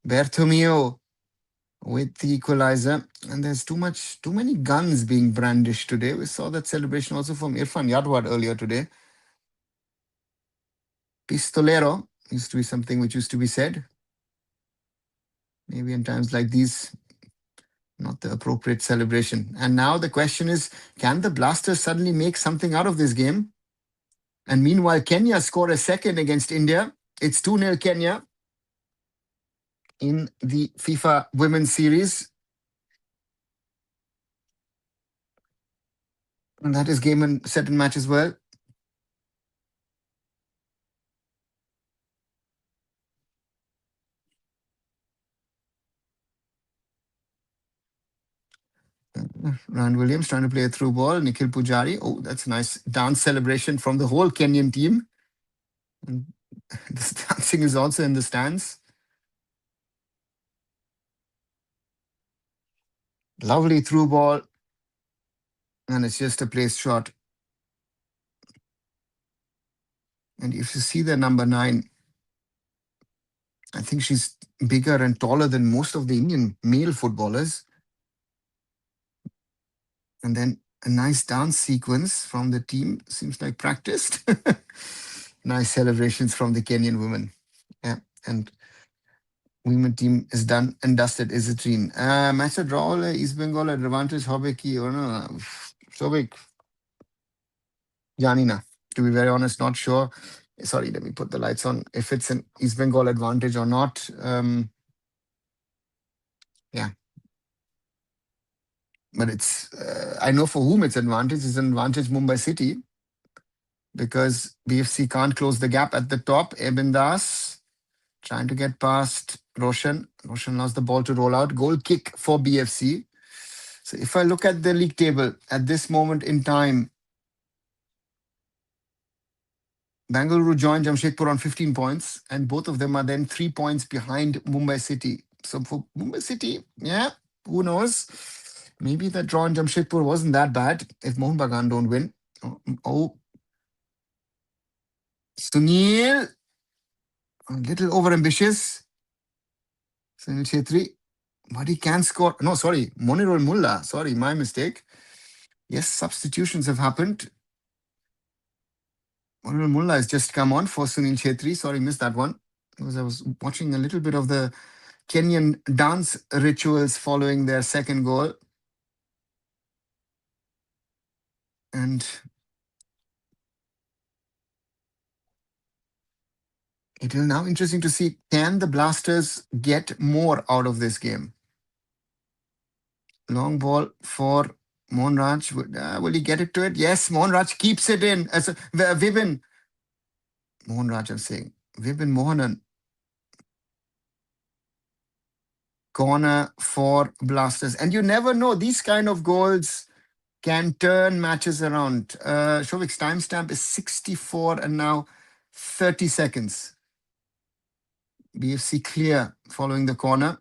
Bertomeu with the equalizer. And there's too many guns being brandished today. We saw that celebration also from Irfan Yadwad earlier today. Pistolero used to be something which used to be said. Maybe in times like these, not the appropriate celebration. And now the question is, can the Blasters suddenly make something out of this game? And meanwhile, Kenya score a second against India. It's 2-0 Kenya in the FIFA Women's Series. And that is game and set and match as well. Ryan Williams trying to play a through ball. Nikhil Pujari. Oh, that's a nice dance celebration from the whole Kenyan team. And this dancing is also in the stands. Lovely through ball. And it's just a placed shot. And if you see the number 9, I think she's bigger and taller than most of the Indian male footballers. And then a nice dance sequence from the team. Seems like practiced. Nice celebrations from the Kenyan women. Yeah. And women team is done and dusted, is it Treen? Match draw East Bengal advantage হবে কি সবিক জানি না, to be very honest, not sure. Sorry, let me put the lights on. If it's an East Bengal advantage or not. Yeah. But it's, I know for whom it's advantage. It's an advantage Mumbai City because BFC can't close the gap at the top. Eben Das trying to get past Roshan. Roshan lost the ball to roll out. Goal kick for BFC. So if I look at the league table at this moment in time, Bengaluru joined Jamshedpur on 15 points, and both of them are then 3 points behind Mumbai City. So for Mumbai City, yeah, who knows? Maybe that draw in Jamshedpur wasn't that bad if Mohun Bagan don't win. Oh, Sunil, a little overambitious. Sunil Chetri, but he can score. No, sorry, Monirul Mulla. Sorry, my mistake. Yes, substitutions have happened. Monirul Mulla has just come on for Sunil Chetri. Sorry, missed that one. Because I was watching a little bit of the Kenyan dance rituals following their second goal. And it will now interesting to see, can the Blasters get more out of this game? Long ball for Mohan will he get it to it? Yes, Mohan keeps it in. As Vibin. Mohan I'm saying. Vibin Mohanan. Corner for Blasters. And you never know, these kind of goals can turn matches around. Shovik's timestamp is 64 and now 30 seconds. BFC clear following the corner.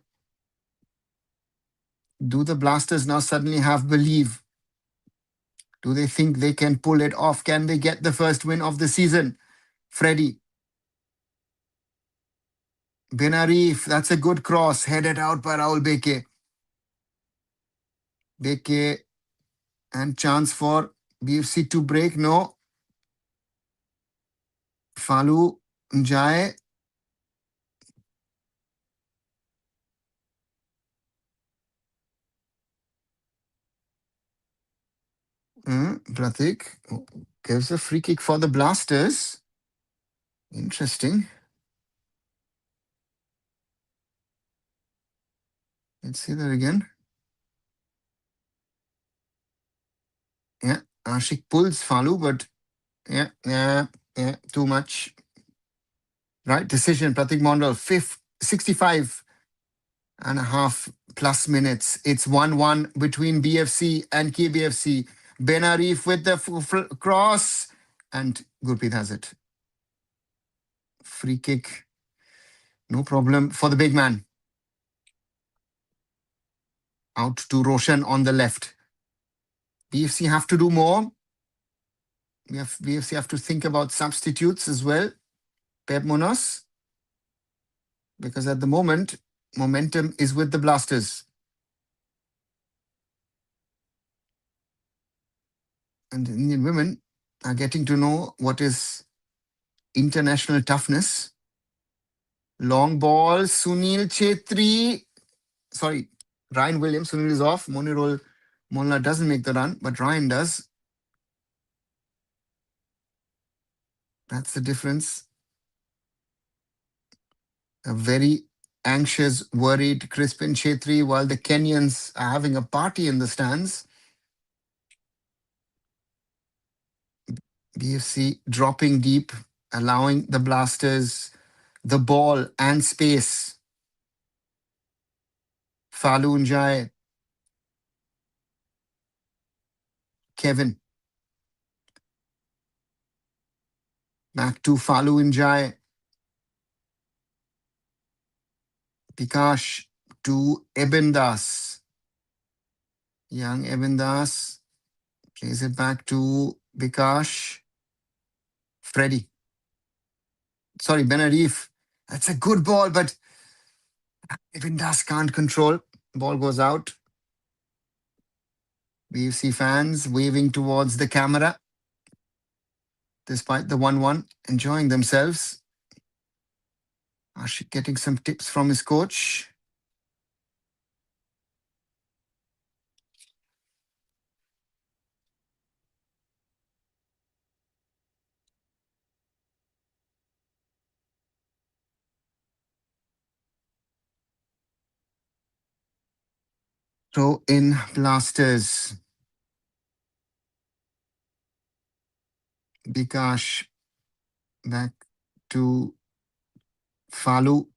Do the Blasters now suddenly have belief? Do they think they can pull it off? Can they get the first win of the season? Freddie. Ben Arif, that's a good cross. Headed out by Rahul Beke. Beke and chance for BFC to break. No. Falu Njai. Pratik gives a free kick for the Blasters. Interesting. Let's see that again. Yeah, Ashik pulls Falu, but yeah, too much. Right decision, Pratik Mondal, 65 and a half plus minutes. It's 1-1 between BFC and KBFC. Ben Arif with the cross, and Gurpreet has it. Free kick, no problem for the big man. Out to Roshan on the left. BFC have to do more. BFC have to think about substitutes as well. Pep Munoz. Because at the moment, momentum is with the Blasters. And the Indian women are getting to know what is international toughness. Long ball, Sunil Chetri. Sorry, Ryan Williams. Sunil is off. Monirul Molla doesn't make the run, but Ryan does. That's the difference. A very anxious, worried Crispin Chetri, while the Kenyans are having a party in the stands. BFC dropping deep, allowing the Blasters the ball and space. Falun Jai. Kevin. Back to Falun Jai. Pikash to Ebendas. Young Ebendas plays it back to Bikash. Freddie. Sorry, Ben Arif. That's a good ball, but Ebendas can't control. Ball goes out. BFC fans waving towards the camera. Despite the 1-1, enjoying themselves. Ashik getting some tips from his coach. Throw in Blasters. Bikash back to Falu.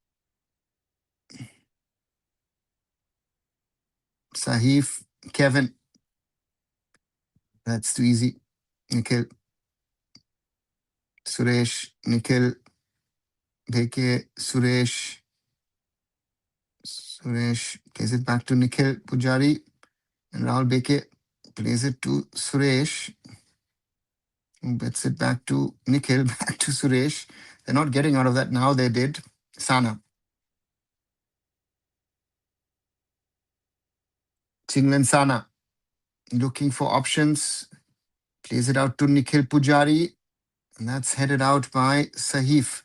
Sahif. Kevin. That's too easy. Nikhil. Suresh. Nikhil. Beke. Suresh. Suresh plays it back to Nikhil Pujari. And Rahul Beke plays it to Suresh. Who bets it back to Nikhil, back to Suresh. They're not getting out of that now. They did. Sana. Chinglan Sana. Looking for options. Plays it out to Nikhil Pujari. And that's headed out by Sahif.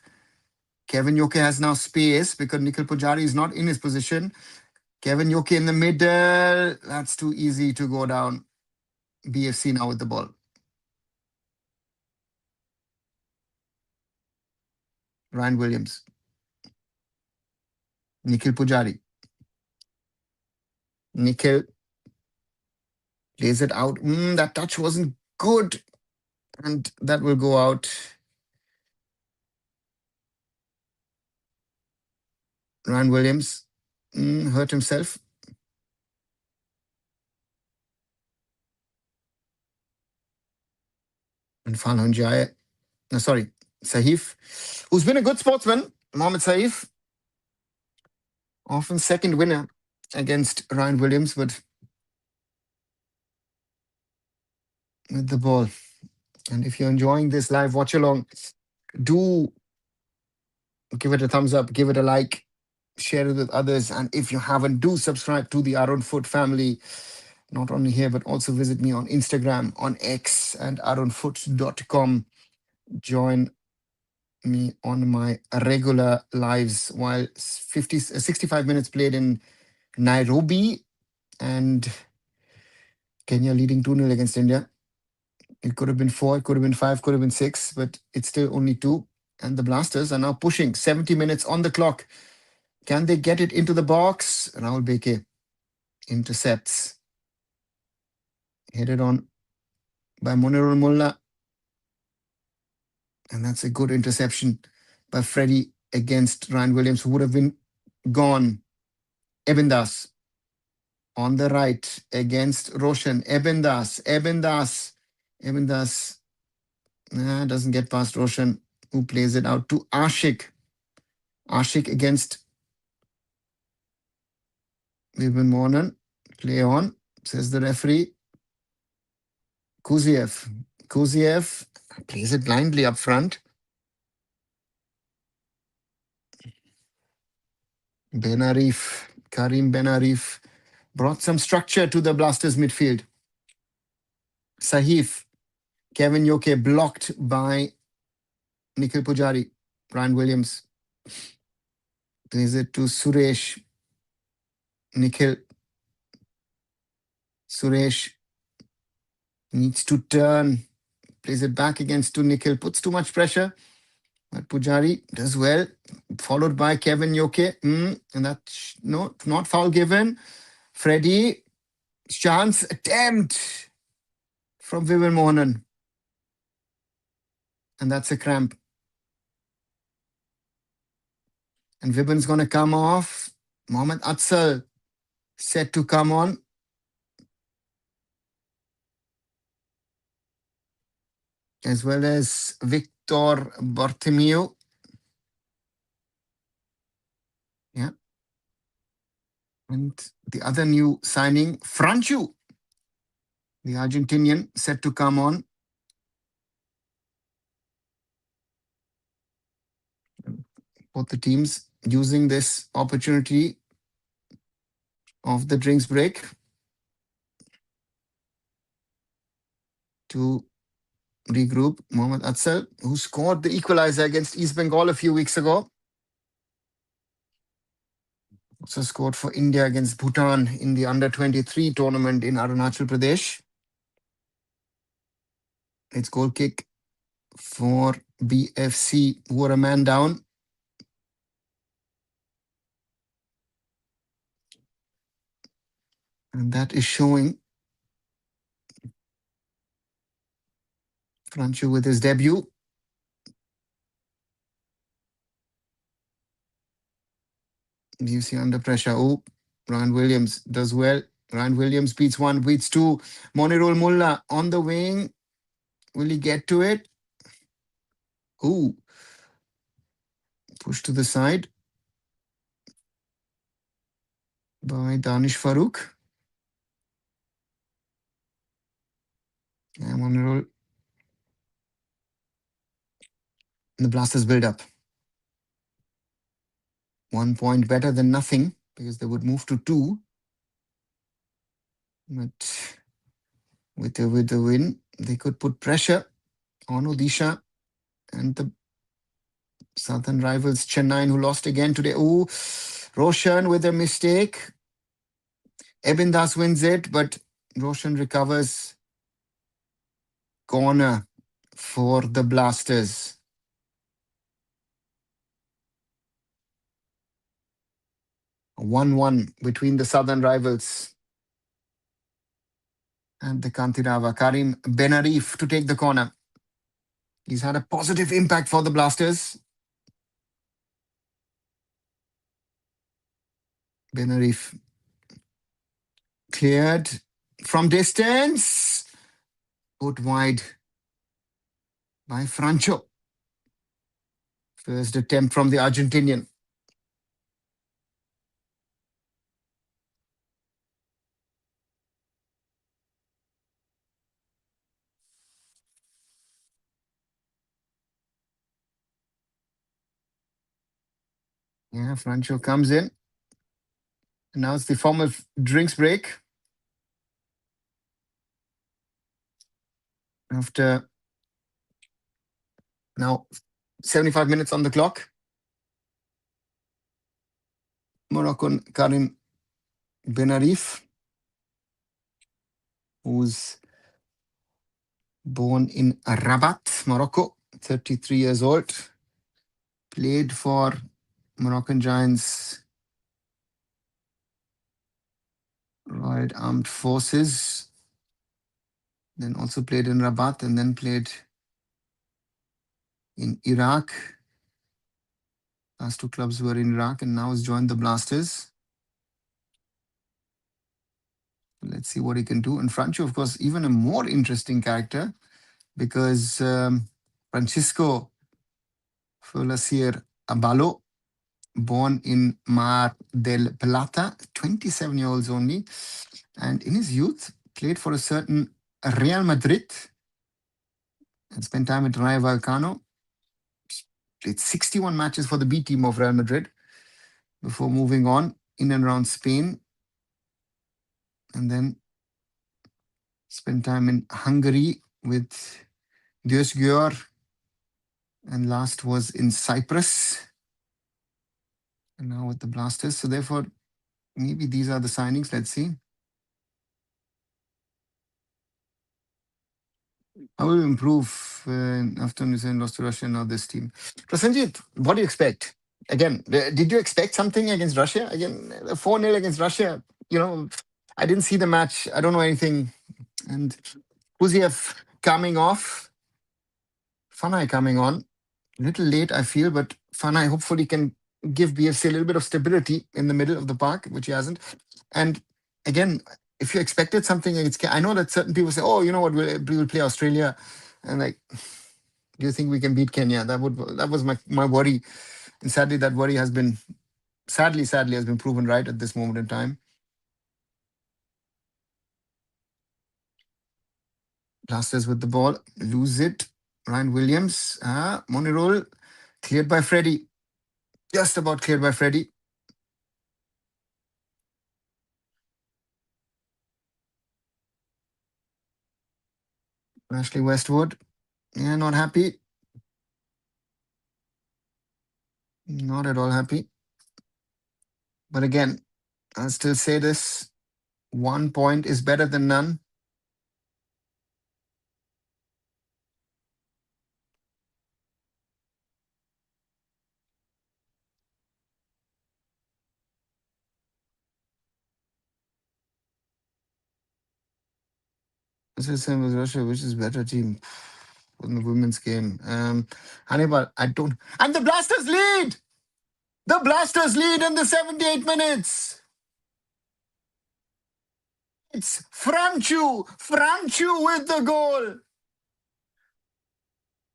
Kevin Yoke has now space because Nikhil Pujari is not in his position. Kevin Yoke in the middle. That's too easy to go down. BFC now with the ball. Ryan Williams. Nikhil Pujari. Nikhil plays it out. That touch wasn't good. And that will go out. Ryan Williams hurt himself. And Falhan Jaya. No, sorry, Sahif, who's been a good sportsman. Mohammad Saif. Often second winner against Ryan Williams, but with the ball. And if you're enjoying this live watch along, do give it a thumbs up, give it a like, share it with others. And if you haven't, do subscribe to the arunfoot family. Not only here, but also visit me on Instagram, on X, and arunfoot.com. Join me on my regular lives while 65 minutes played in Nairobi and Kenya leading 2-0 against India. It could have been 4, it could have been 5, could have been 6, but it's still only 2. And the Blasters are now pushing 70 minutes on the clock. Can they get it into the box? Rahul Beke intercepts. Headed on by Monirul Mullah. And that's a good interception by Freddie against Ryan Williams, who would have been gone. Eben Das on the right against Roshan. Eben Das doesn't get past Roshan, who plays it out to Ashik. Ashik against Vibin Mohan. Play on, says the referee. Kuziev plays it blindly up front. Karim Benarif brought some structure to the Blasters midfield. Sahif, Kevin Yoke blocked by Nikhil Pujari. Ryan Williams plays it to Suresh. Nikhil. Suresh needs to turn. Plays it back against to Nikhil. Puts too much pressure. But Pujari does well. Followed by Kevin Yoke. And that's not foul given. Freddie. Chance attempt from Vibin Mohan. And that's a cramp. And Vibin's going to come off. Mohammad Atsal set to come on. As well as Victor Bartomeu. Yeah. And the other new signing, Franchu, the Argentinian, set to come on. Both the teams using this opportunity of the drinks break to regroup. Mohammad Atsal, who scored the equalizer against East Bengal a few weeks ago. Also scored for India against Bhutan in the under-23 tournament in Arunachal Pradesh. It's goal kick for BFC, who are a man down. And that is showing. Francho with his debut. Leaves you under pressure. Oh, Ryan Williams does well. Ryan Williams beats one, beats two. Monirul Mullah on the wing. Will he get to it? Ooh, push to the side by Danish Farouk. And Monirul. The Blasters build up. 1 point better than nothing because they would move to 2. But with the win, they could put pressure on Odisha and the southern rivals Chennai, who lost again today. Oh, Roshan with a mistake. Ebin Das wins it, but Roshan recovers. Corner for the Blasters. 1-1 between the southern rivals and the Kanteerava. Karim Benarif to take the corner. He's had a positive impact for the Blasters. Benarif cleared from distance. Put wide by Francho. First attempt from the Argentinian. Yeah, Francho comes in. And now it's the formal drinks break. After now 75 minutes on the clock. Moroccan Karim Benarif, who's born in Rabat, Morocco, 33 years old. Played for Moroccan Giants Royal Armed Forces. Then also played in Rabat and then played in Iraq. Last 2 clubs were in Iraq and now has joined the Blasters. Let's see what he can do. And Francho, of course, even a more interesting character because Francisco Folasier Abalo, born in Mar del Plata, 27-year-olds only. And in his youth, played for a certain Real Madrid and spent time at Rayo Vallecano. Played 61 matches for the B team of Real Madrid before moving on in and around Spain. And then spent time in Hungary with Diosgyör. And last was in Cyprus. And now with the Blasters. So therefore, maybe these are the signings. Let's see. How will we improve after New Zealand lost to Russia and now this team? Prasenjit, what do you expect? Again, did you expect something against Russia? Again, 4-0 against Russia. You know, I didn't see the match. I don't know anything. And Kuziev coming off. Fanai coming on. A little late, I feel, but Fanai hopefully can give BFC a little bit of stability in the middle of the park, which he hasn't. And again, if you expected something against, I know that certain people say, "Oh, you know what? We'll play Australia," and like, do you think we can beat Kenya? That was my worry, and sadly, that worry has been sadly has been proven right at this moment in time. Blasters with the ball, lose it. Ryan Williams, Monirul, cleared by Freddie, just about cleared by Freddie. Ashley Westwood, yeah, not happy. Not at all happy. But again, I'll still say this. 1 point is better than none. Same as Russia, which is better team in the women's game. Hannibal, I don't. And the Blasters lead! The Blasters lead in the 78 minutes! It's Franchu with the goal.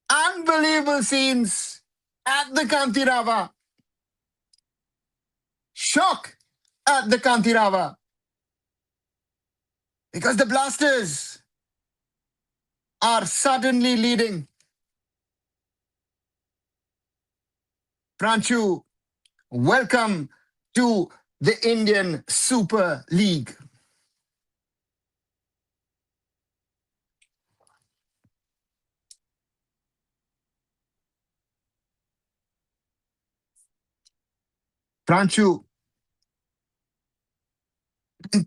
Unbelievable scenes at the Kanteerava. Shock at the Kanteerava. Because the Blasters are suddenly leading. Franchu, welcome to the Indian Super League. Franchu,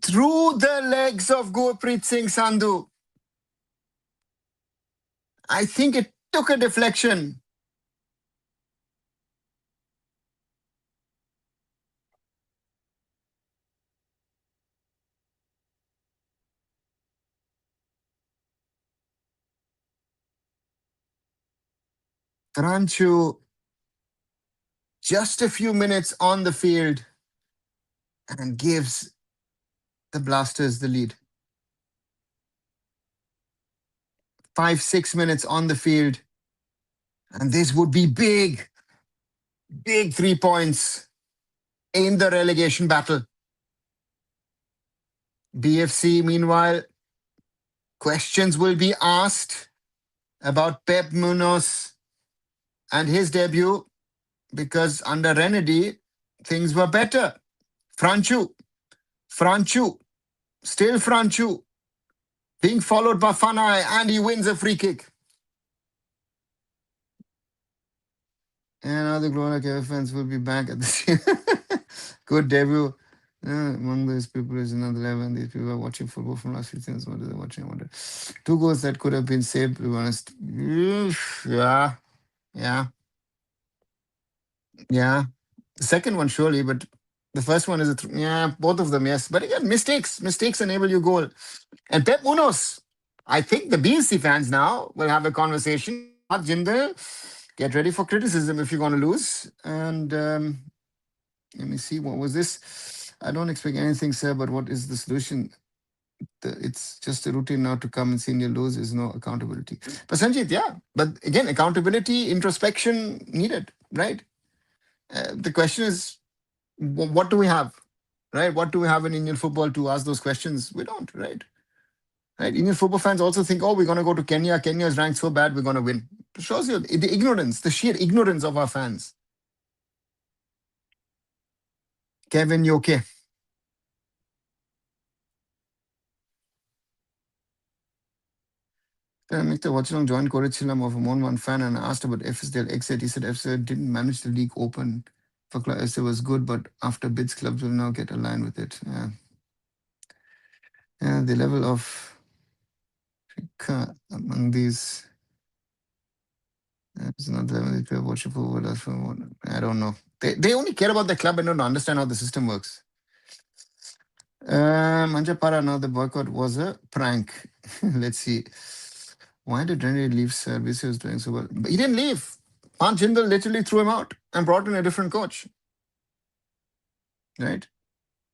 through the legs of Gurpreet Singh Sandhu. I think it took a deflection. Franchu, just a few minutes on the field and gives the Blasters the lead. 5-6 minutes on the field. And this would be big 3 points in the relegation battle. BFC, meanwhile, questions will be asked about Pep Munoz and his debut because under Renedy, things were better. Franchu, still Franchu, being followed by Fanai, and he wins a free kick. And now the Gloria KF fans will be back at the good debut. Among these people is another 11. These people are watching football from last few things. What are they watching? I wonder. 2 goals that could have been saved, to be honest. Yeah. The second one, surely, but the first one is both of them, yes. But again, mistakes enable you goal. And Pep Munoz, I think the BSC fans now will have a conversation. Jindal, get ready for criticism if you're going to lose. And let me see, what was this? I don't expect anything, sir, but what is the solution? It's just a routine now to come and senior lose. Is no accountability. But Sanjit, yeah. But again, accountability, introspection needed, right? The question is, what do we have, right? What do we have in Indian football to ask those questions? We don't, right? Indian football fans also think, oh, we're going to go to Kenya. Kenya is ranked so bad, we're going to win. It shows you the ignorance, the sheer ignorance of our fans. Kevin, you okay? Mr. Watchalong joined Korichilam of a Mon1 fan and asked about FSDL exit. He said FSDL didn't manage the league open for Club FSDL was good, but after bids, clubs will now get aligned with it. The level of among these it's not the they watching for I don't know. They only care about the club and don't understand how the system works. Manjapara, now the boycott was a prank. Let's see. Why did Rennie leave service? He was doing so well. But he didn't leave. Aunt Jindal literally threw him out and brought in a different coach. Right?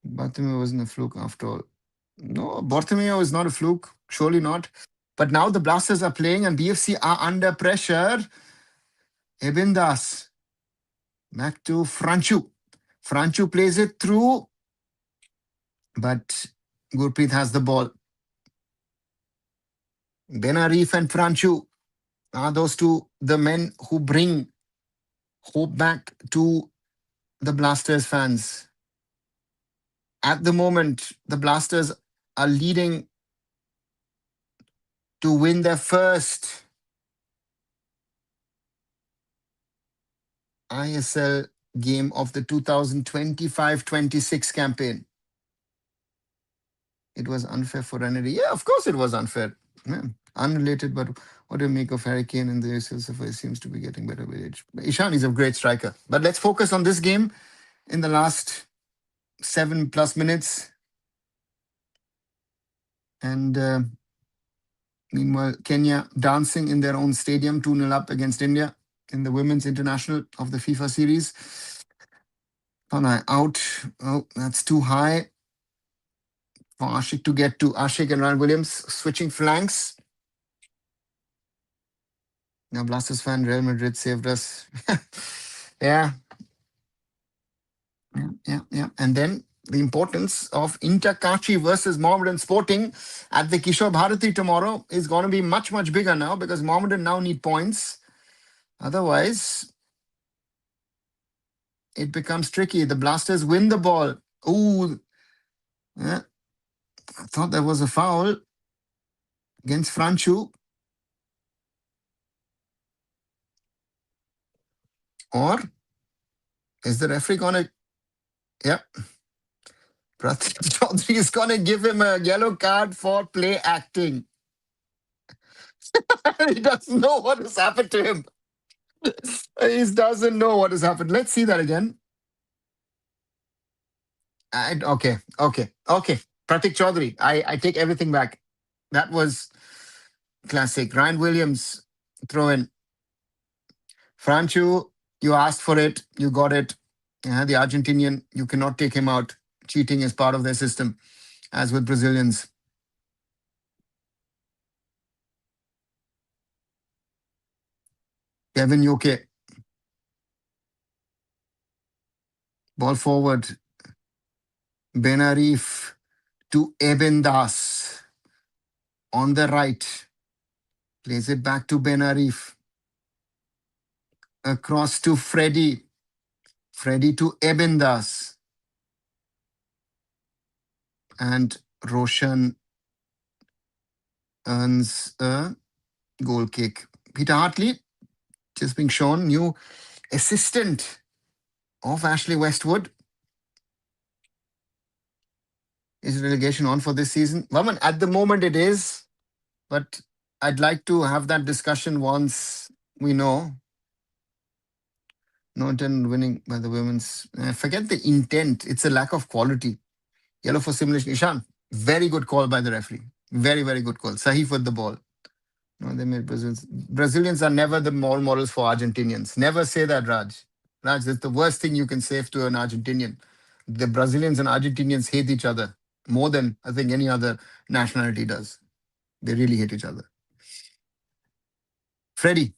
Bartholomew wasn't a fluke after all. No, Bartholomew is not a fluke. Surely not. But now the Blasters are playing and BFC are under pressure. Ebin Das. Back to Franchu. Franchu plays it through. But Gurpreet has the ball. Ben Arif and Franchu are those two the men who bring hope back to the Blasters fans. At the moment, the Blasters are leading to win their first ISL game of the 2025-26 campaign. It was unfair for Renedy. Yeah, of course it was unfair. Yeah. Unrelated, but what do you make of Harry Kane in the ASL? So he seems to be getting better with age. Ishan is a great striker. But let's focus on this game in the last 7+ minutes. And Meanwhile, Kenya dancing in their own stadium, 2-0 up against India in the Women's International of the FIFA series. Tanai out. Oh, that's too high for Ashik to get to. Ashik and Ryan Williams switching flanks. Now, Blasters fan, Real Madrid saved us. Yeah. And then the importance of Inter Kachi versus Mohammedan Sporting at the Kishore Bharati tomorrow is going to be much, much bigger now because Mohammedan now need points. Otherwise, it becomes tricky. The Blasters win the ball. Ooh, yeah. I thought there was a foul against Franchu. Or is the referee going to... Yep. Pratik Chaudhary is going to give him a yellow card for play acting. He doesn't know what has happened to him. He doesn't know what has happened. Let's see that again. Okay. Pratik Chaudhary, I take everything back. That was classic. Ryan Williams throw in. Franchu, you asked for it. You got it. The Argentinian, you cannot take him out. Cheating is part of their system, as with Brazilians. Kevin Yoke. Ball forward. Benarif to Eben Das. On the right. Plays it back to Benarif. Across to Freddy. Freddy to Eben Das. And Roshan earns a goal kick. Peter Hartley, just being shown, new assistant of Ashley Westwood. Is relegation on for this season? Vaman, at the moment it is, but I'd like to have that discussion once we know. Norton winning by the women's. Forget the intent. It's a lack of quality. Yellow for simulation. Ishan, very good call by the referee. Very, very good call. Sahif with the ball. No, they made Brazilians. Brazilians are never the role models for Argentinians. Never say that, Raj. Raj, that's the worst thing you can say to an Argentinian. The Brazilians and Argentinians hate each other more than I think any other nationality does. They really hate each other. Freddy.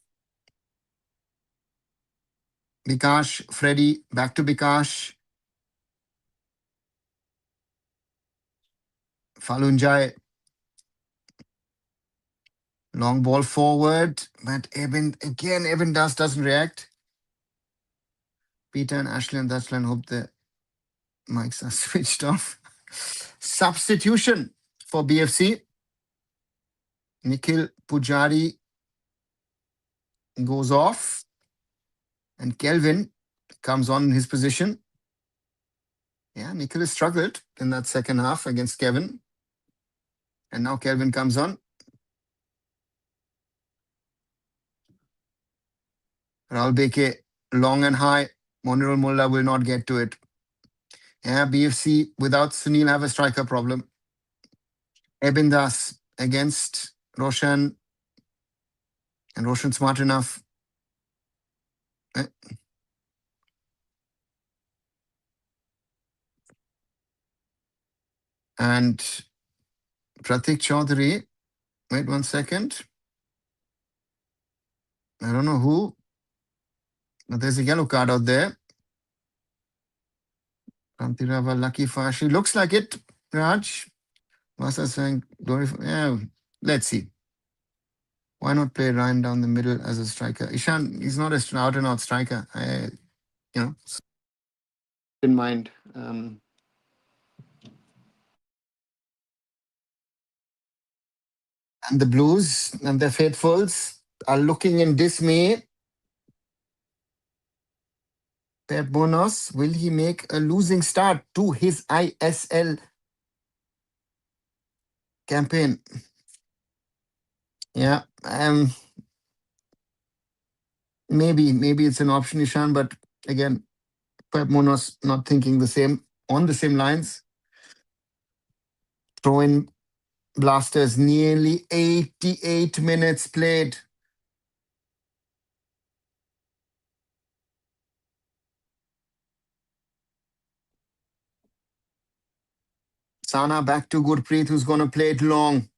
Bikash, Freddy, back to Bikash. Falunjai. Long ball forward. But Eben doesn't react. Peter and Ashley and Dutchland hope the mics are switched off. Substitution for BFC. Nikhil Pujari goes off. And Kelvin comes on in his position. Yeah, Nikhil has struggled in that second half against Kevin. And now Kelvin comes on. Rahul Beke, long and high. Monirul Mullah will not get to it. Yeah, BFC without Sunil have a striker problem. Eben Das against Roshan. And Roshan smart enough. And Pratik Chaudhary. Wait 1 second. I don't know who. But there's a yellow card out there. Kanteerava lucky for Ashley. Looks like it, Raj. Vasa saying, yeah, let's see. Why not play Ryan down the middle as a striker? Ishan, he's not an out-and-out striker. In mind. And the Blues and their faithfuls are looking in dismay. Pep Bonos, will he make a losing start to his ISL campaign? Yeah, maybe it's an option, Ishan, but again, Pep Bonos not thinking on the same lines. Throw in Blasters, nearly 88 minutes played. Sana back to Gurpreet, who's going to play it long.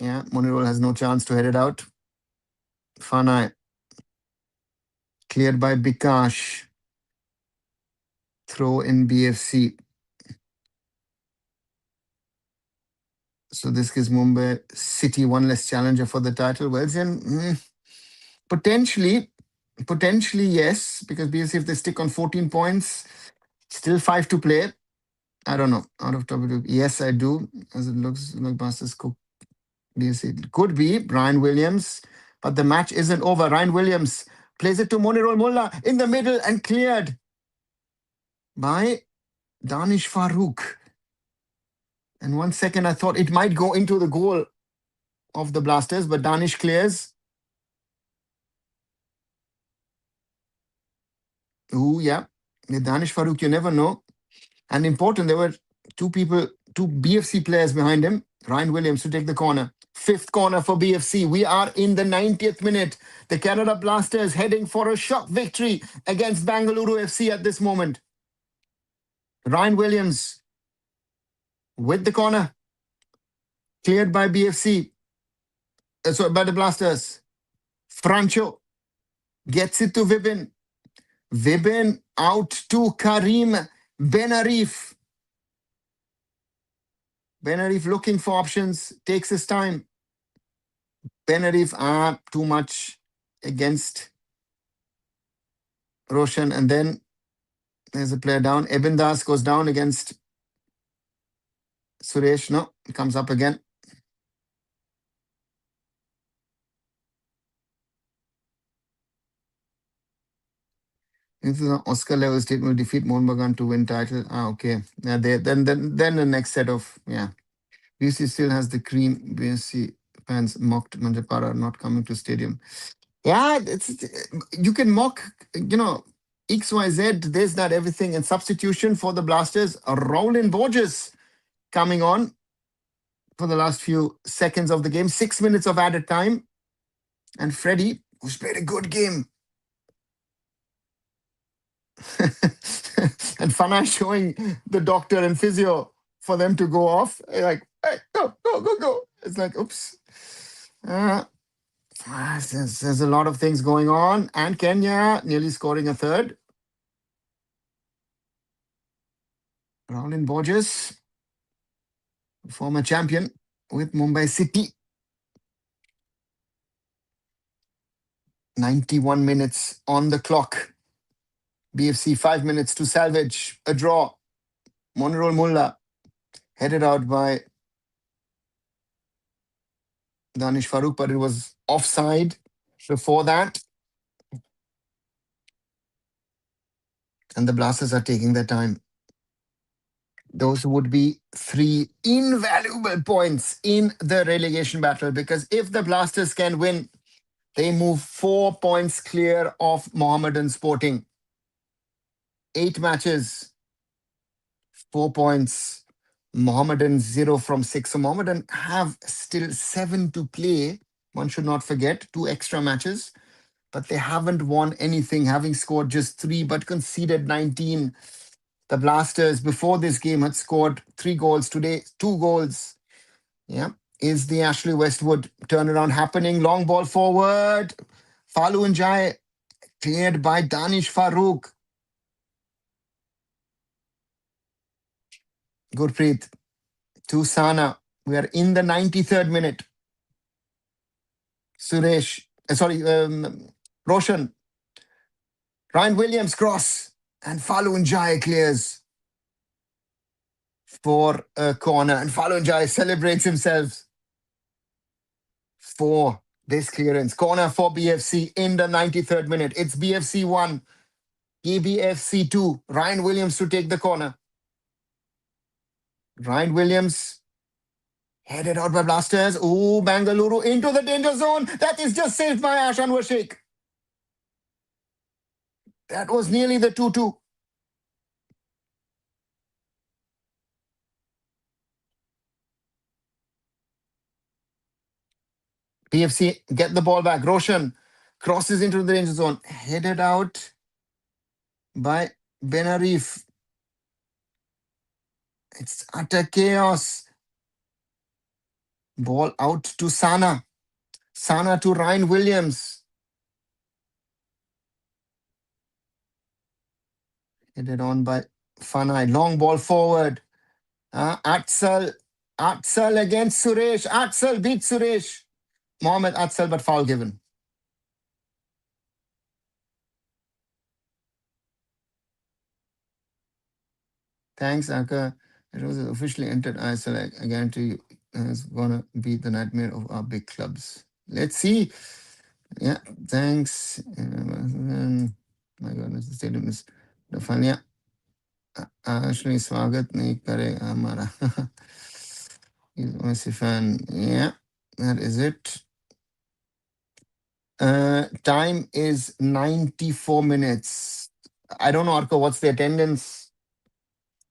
Yeah, Monirol has no chance to head it out. Fanai. Cleared by Bikash. Throw in BFC. So this gives Mumbai City one less challenger for the title. Well, then, potentially, yes, because BFC, if they stick on 14 points, still 5 to play. I don't know. Out of W. Yes, I do. As it looks like Masters Cook. BFC. Could be Ryan Williams, but the match isn't over. Ryan Williams plays it to Monirol Mullah in the middle and cleared by Danish Farouk. And 1 second, I thought it might go into the goal of the Blasters, but Danish clears. Ooh, yeah. With Danish Farouk, you never know. And important, there were two BFC players behind him. Ryan Williams to take the corner. 5th corner for BFC. We are in the 90th minute. The Canada Blasters heading for a shock victory against Bengaluru FC at this moment. Ryan Williams with the corner. Cleared by BFC. Sorry, by the Blasters. Francho gets it to Vibin. Vibin out to Karim Benarif. Benarif looking for options, takes his time. Benarif are too much against Roshan. And then there's a player down. Eben Das goes down against Suresh. No, he comes up again. This is an Oscar level statement, will defeat Mohun Bagan to win title. Okay. Yeah, then the next set of, yeah. BC still has the cream. BSC fans mocked Manjapara not coming to stadium. Yeah, you can mock, XYZ, this, that, everything. And substitution for the Blasters, Roland Borges coming on for the last few seconds of the game. 6 minutes of added time. And Freddie, who's played a good game. And Fana showing the doctor and physio for them to go off. Like, hey, go. It's like, oops. There's a lot of things going on. And Kenya nearly scoring a third. Roland Borges, former champion with Mumbai City. 91 minutes on the clock. BFC 5 minutes to salvage a draw. Monirol Mullah headed out by Danish Farouk, but it was offside before that. And the Blasters are taking their time. Those would be 3 invaluable points in the relegation battle, because if the Blasters can win, they move 4 points clear of Mohammedan Sporting. 8 matches, 4 points. Mohammedan 0 from 6. So Mohammedan have still 7 to play. One should not forget 2 extra matches, but they haven't won anything, having scored just 3 but conceded 19. The Blasters before this game had scored 3 goals. Today, 2 goals. Yeah. Is the Ashley Westwood turnaround happening? Long ball forward. Falu Njai cleared by Danish Farouk. Gurpreet to Sana. We are in the 93rd minute. Suresh, Roshan. Ryan Williams cross. And Falu Njai clears for a corner. And Falu Njai celebrates himself for this clearance. Corner for BFC in the 93rd minute. It's BFC 1, KBFC 2. Ryan Williams to take the corner. Ryan Williams headed out by Blasters. Oh, Bengaluru into the danger zone. That is just saved by Ash Anwar Sheikh. That was nearly the 2-2. PFC get the ball back. Roshan crosses into the danger zone. Headed out by Benarif. It's utter chaos. Ball out to Sana. Sana to Ryan Williams. Headed on by Fanai. Long ball forward. Atsal. Atsal against Suresh. Atsal beats Suresh. Mohammad Atsal, but foul given. Thanks, Aka. It was officially entered ISL. I guarantee you it's going to be the nightmare of our big clubs. Let's see. Yeah, thanks. My goodness, the stadium is the fun. Yeah. Ashley, स्वागत नहीं करेगा हमारा. He's a Messi fan. Yeah, that is it. Time is 94 minutes. I don't know, Arko, what's the attendance?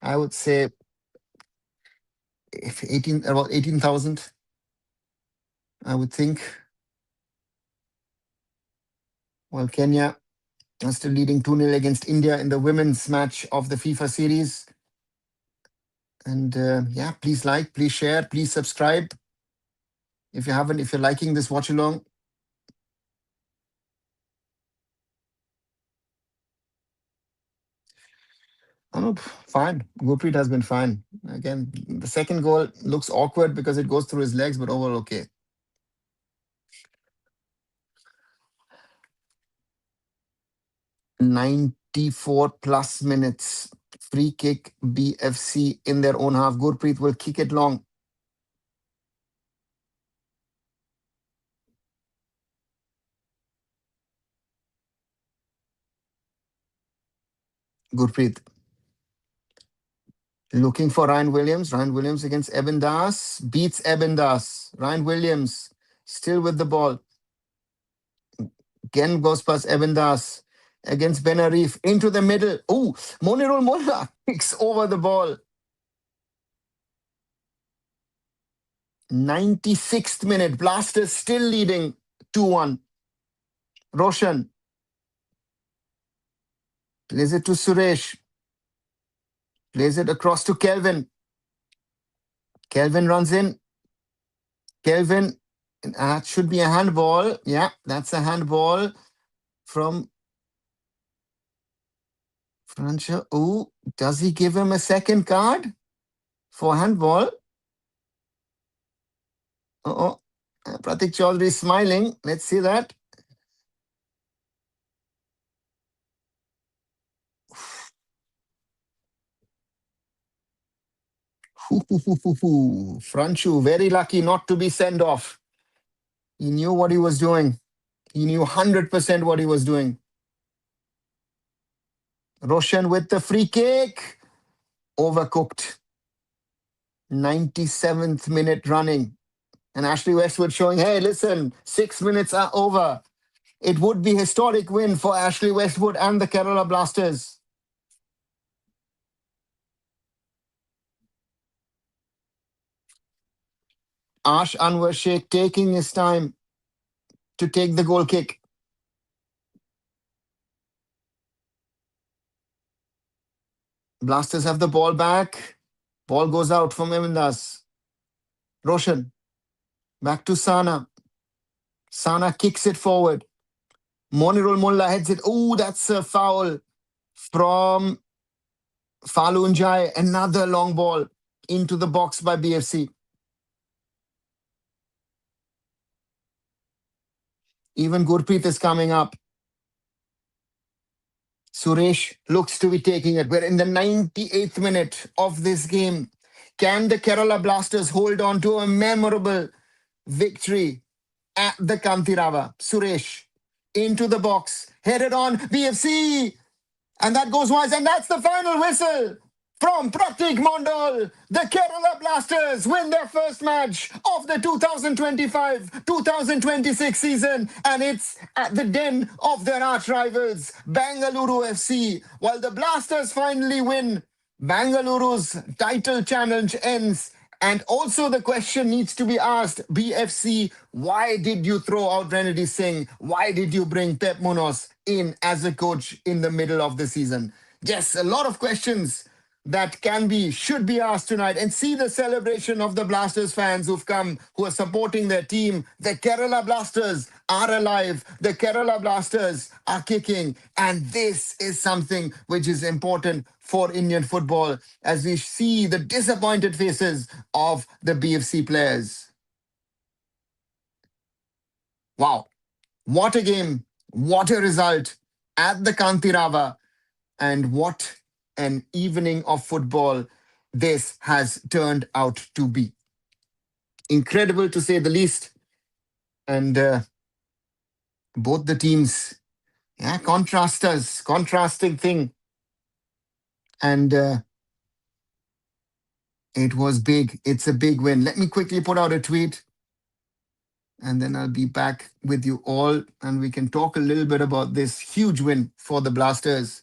I would say if about 18,000, I would think. Well, Kenya are still leading 2-0 against India in the women's match of the FIFA series. And yeah, please like, please share, please subscribe. If you haven't, if you're liking this watch along. Oh, no, fine. Gurpreet has been fine. Again, the second goal looks awkward because it goes through his legs, but overall okay. 94 plus minutes. Free kick, BFC in their own half. Gurpreet will kick it long. Gurpreet. Looking for Ryan Williams. Ryan Williams against Eben Das. Beats Eben Das. Ryan Williams still with the ball. Again goes past Eben Das against Benarif. Into the middle. Oh, Monirul Molla kicks over the ball. 96th minute. Blasters still leading 2-1. Roshan plays it to Suresh. Plays it across to Kelvin. Kelvin runs in. Kelvin, that should be a handball. Yeah, that's a handball from Francha. Oh, does he give him a second card for handball? Uh-oh. Pratik Chaudhary smiling. Let's see that. Franchu, very lucky not to be sent off. He knew what he was doing. He knew 100% what he was doing. Roshan with the free kick. Overcooked. 97th minute running. And Ashley Westwood showing, hey, listen, 6 minutes are over. It would be historic win for Ashley Westwood and the Kerala Blasters. Ash Anwar Sheikh taking his time to take the goal kick. Blasters have the ball back. Ball goes out from Emindas. Roshan. Back to Sana. Sana kicks it forward. Monirul Mullah heads it. Oh, that's a foul from Falun Jai. Another long ball into the box by BFC. Even Gurpreet is coming up. Suresh looks to be taking it. We're in the 98th minute of this game. Can the Kerala Blasters hold on to a memorable victory at the Kanteerava? Suresh into the box, headed on, BFC, and that goes wide, and that's the final whistle from Pratik Mondal. The Kerala Blasters win their first match of the 2025-2026 season, and it's at the den of their arch rivals, Bengaluru FC. While the Blasters finally win, Bengaluru's title challenge ends And also, the question needs to be asked, BFC, why did you throw out Renedy Singh? Why did you bring Pep Munoz in as a coach in the middle of the season? Yes, a lot of questions that can be, should be asked tonight. And see the celebration of the Blasters fans who've come, who are supporting their team. The Kerala Blasters are alive. The Kerala Blasters are kicking. And this is something which is important for Indian football as we see the disappointed faces of the BFC players. Wow. What a game. What a result at the Kanteerava. And what an evening of football this has turned out to be. Incredible to say the least. And both the teams, yeah, contrasting thing. And it was big. It's a big win. Let me quickly put out a tweet and then I'll be back with you all and we can talk a little bit about this huge win for the Blasters.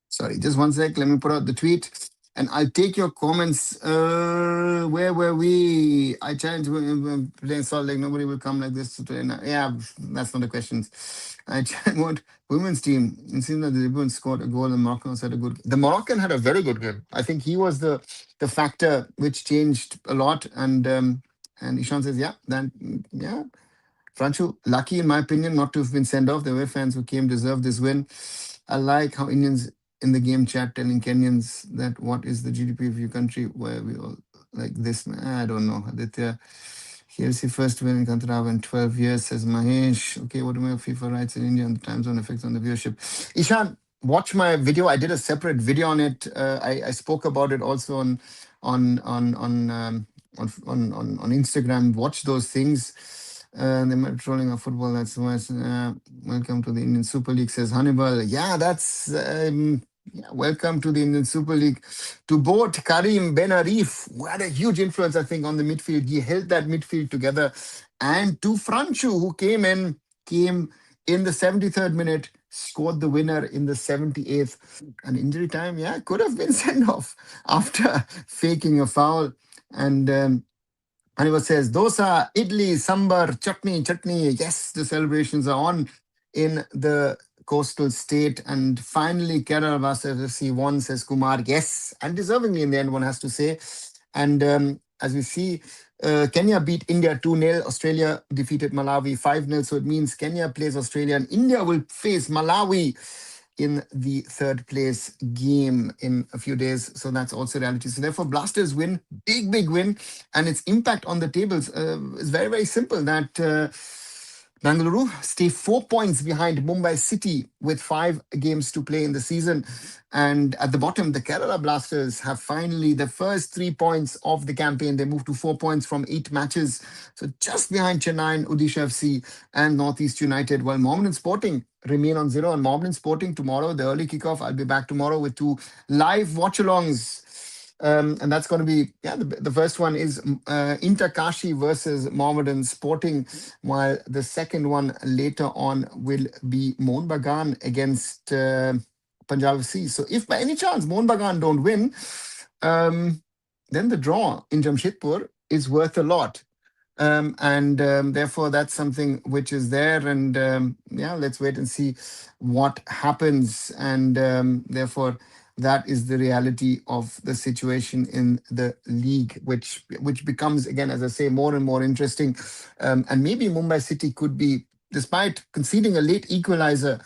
Sorry, just one sec. Let me put out the tweet and I'll take your comments. Where were we? I challenge playing Salt Lake. Nobody will come like this. Yeah, that's not the questions. I challenge what women's team. It seems that the women scored a goal and Morocco had a good. The Moroccan had a very good game. I think he was the factor which changed a lot. And Ishan says, yeah, yeah. Franchu, lucky in my opinion not to have been sent off. The away fans who came deserve this win. I like how Indians in the game chat telling Kenyans that what is the GDP of your country where we all like this. I don't know. Aditya, here's the first win in Kanteerava in 12 years, says Mahesh. Okay, what do my FIFA rights in India and the time zone effects on the viewership? Ishan, watch my video. I did a separate video on it. I spoke about it also on on on um, on Instagram. Watch those things. They might be trolling our football. That's why. Welcome to the Indian Super League, says Hannibal. Yeah, that's yeah, welcome to the Indian Super League. To both Karim Ben Arif, who had a huge influence, I think, on the midfield. He held that midfield together. And to Franchu, who came in the 73rd minute, scored the winner in the 78th. An injury time, yeah, could have been sent off after faking a foul. And Aniva says, dosa, idli, sambar, chutney. Yes, the celebrations are on in the coastal state. And finally, Kerala Blasters FC won, says Kumar. Yes, and deservingly in the end, one has to say. And as we see, Kenya beat India 2-0. Australia defeated Malawi 5-0. So it means Kenya plays Australia and India will face Malawi in the third place game in a few days. So that's also reality. So therefore, Blasters win, big win. And its impact on the tables is very, very simple. That Bengaluru stay 4 points behind Mumbai City with 5 games to play in the season. And at the bottom, the Kerala Blasters have finally the first 3 points of the campaign. They moved to 4 points from 8 matches. So just behind Chennai and Odisha FC and Northeast United, while Mohammedan Sporting remain on 0. And Mohammedan Sporting tomorrow, the early kickoff. I'll be back tomorrow with 2 live watchalongs. And that's going to be, yeah, the first one is Inter Kashi versus Mohammedan Sporting, while the second one later on will be Mohun Bagan against Punjab FC. So if by any chance Mohun Bagan don't win, then the draw in Jamshedpur is worth a lot. And therefore, that's something which is there. And yeah, let's wait and see what happens. And therefore, that is the reality of the situation in the league, which becomes, again, as I say, more and more interesting. And maybe Mumbai City could be, despite conceding a late equalizer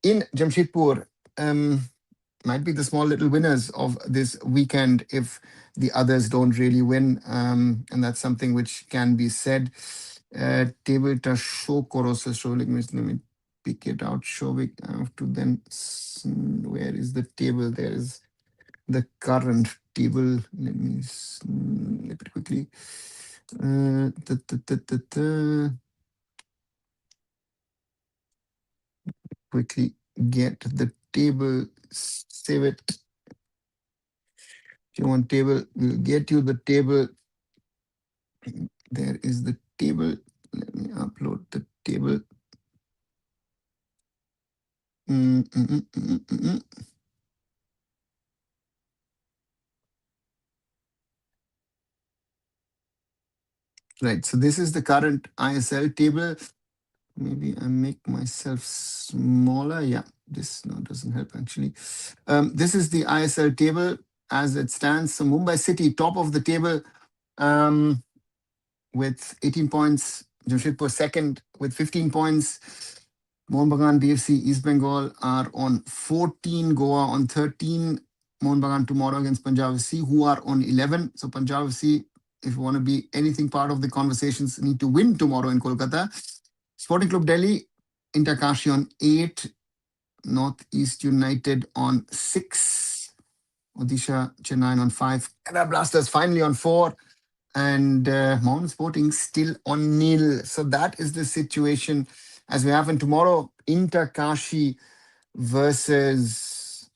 in Jamshedpur, might be the small little winners of this weekend if the others don't really win. And that's something which can be said. Table to show Korosa Sholik. Let me pick it out. Shovik. I have to then. Where is the table? There is the current table. Let me snip it quickly. Quickly get the table. Save it. If you want table, we'll get you the table. There is the table. Let me upload the table. Right. So this is the current ISL table. Maybe I make myself smaller. Yeah, this doesn't help actually. This is the ISL table as it stands. So Mumbai City, top of the table, with 18 points. Jamshedpur second with 15 points. Mohun Bagan, BFC, East Bengal are on 14. Goa on 13. Mohun Bagan tomorrow against Punjab FC, who are on 11. So Punjab FC, if you want to be anything part of the conversations, need to win tomorrow in Kolkata. Sporting Club Delhi, Inter Kashi on 8. Northeast United on 6. Odisha Chennai on 5. Kerala Blasters finally on 4. And Mountain Sporting still on 0. So that is the situation as we have. And tomorrow, Inter Kashi versus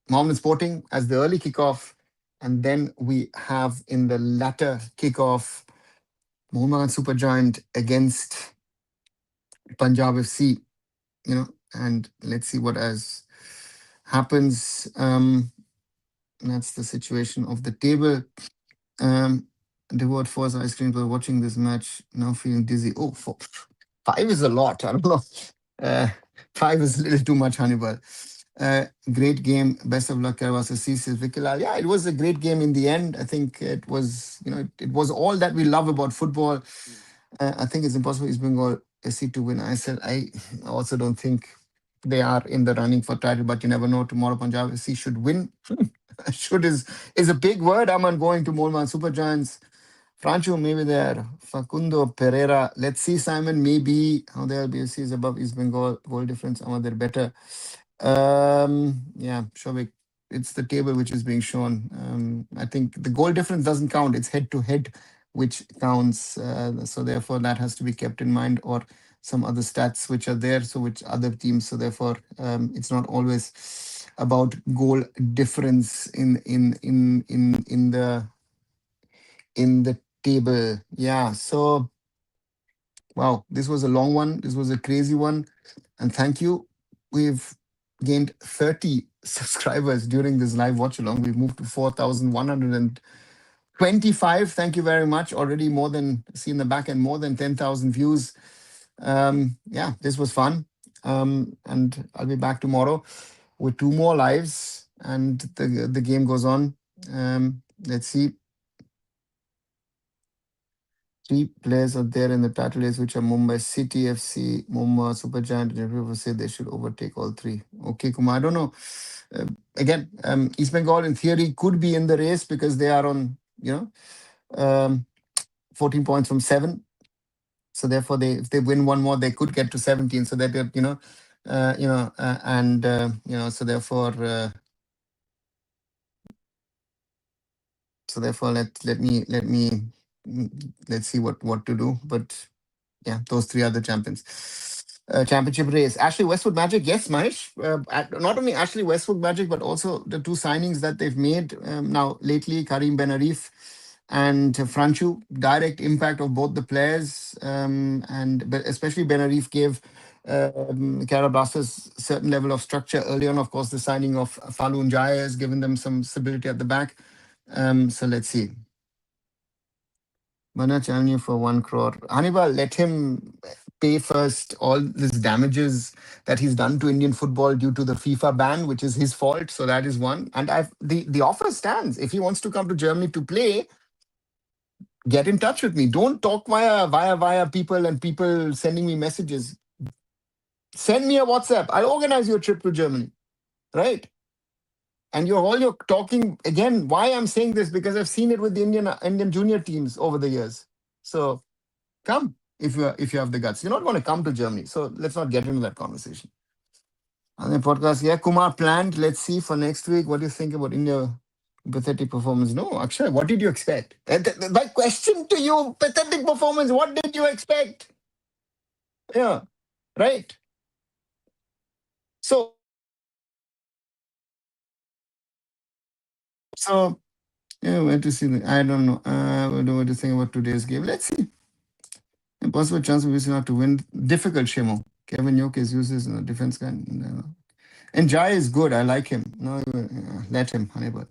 Mountain Sporting as the early kickoff. And then we have in the latter kickoff, Mohun Supergiant against Punjab FC, and let's see what else happens. That's the situation of the table. Devote Force Ice Cream for watching this match. Now feeling dizzy. Oh, 5 is a lot. I don't know. 5 is a little too much, Hannibal. Great game. Best of luck, Karavasa C, says Vikilal. Yeah, it was a great game in the end. I think it was, it was all that we love about football. I think it's impossible East Bengal SC to win ISL. I also don't think they are in the running for title, but you never know. Tomorrow, Punjab SC should win. Should is a big word. I'm going to Molman Super Giants. Francho maybe there. Facundo Pereira. Let's see, Simon. Maybe how the LBFC is above East Bengal. Goal difference. They're better. Yeah, Shovik. It's the table which is being shown. I think the goal difference doesn't count. It's head to head which counts. So therefore, that has to be kept in mind, or some other stats which are there. So which other teams. So therefore, it's not always about goal difference in the table. Yeah. So wow, this was a long one. This was a crazy one, and thank you. We've gained 30 subscribers during this live watch along. We've moved to 4,125. Thank you very much. Already more than, see in the back end, more than 10,000 views. Yeah, this was fun. And I'll be back tomorrow with 2 more lives, and the game goes on. Let's see. 3 players are there in the title race, which are Mumbai City FC, Mumbai Supergiant, and people say they should overtake all 3. Okay, Kumar, I don't know. Again, East Bengal in theory could be in the race because they are on, 14 points from 7. So therefore, if they win one more, they could get to 17. So that so therefore. So therefore, let's see what to do. But yeah, those 3 are the champions. Championship race. Ashley Westwood Magic, yes, Mahesh. Not only Ashley Westwood Magic, but also the 2 signings that they've made now lately, Karim Benarif and Franchu. Direct impact of both the players, but especially Benarif gave Kerala Blasters certain level of structure early on. Of course, the signing of Falun Jaya has given them some stability at the back. So let's see. Manoj Avenue for 1 crore. Hannibal, let him pay first all these damages that he's done to Indian football due to the FIFA ban, which is his fault. So that is one. And the offer stands. If he wants to come to Germany to play, get in touch with me. Don't talk via people and people sending me messages. Send me a WhatsApp. I'll organize your trip to Germany. Right? And you're talking again. Why I'm saying this? Because I've seen it with the Indian junior teams over the years. So come if you have the guts. You're not going to come to Germany. So let's not get into that conversation. On the podcast, yeah, Kumar planned. Let's see for next week. What do you think about India pathetic performance? No, Akshay, what did you expect? My question to you, pathetic performance. What did you expect? Yeah, right. So yeah, where to see? I don't know. What do you think about today's game? Let's see. Impossible chance of not to win. Difficult, Shimo. Kevin Yoke is uses in the defense guy. And Jai is good. I like him. No, let him. Honeyball.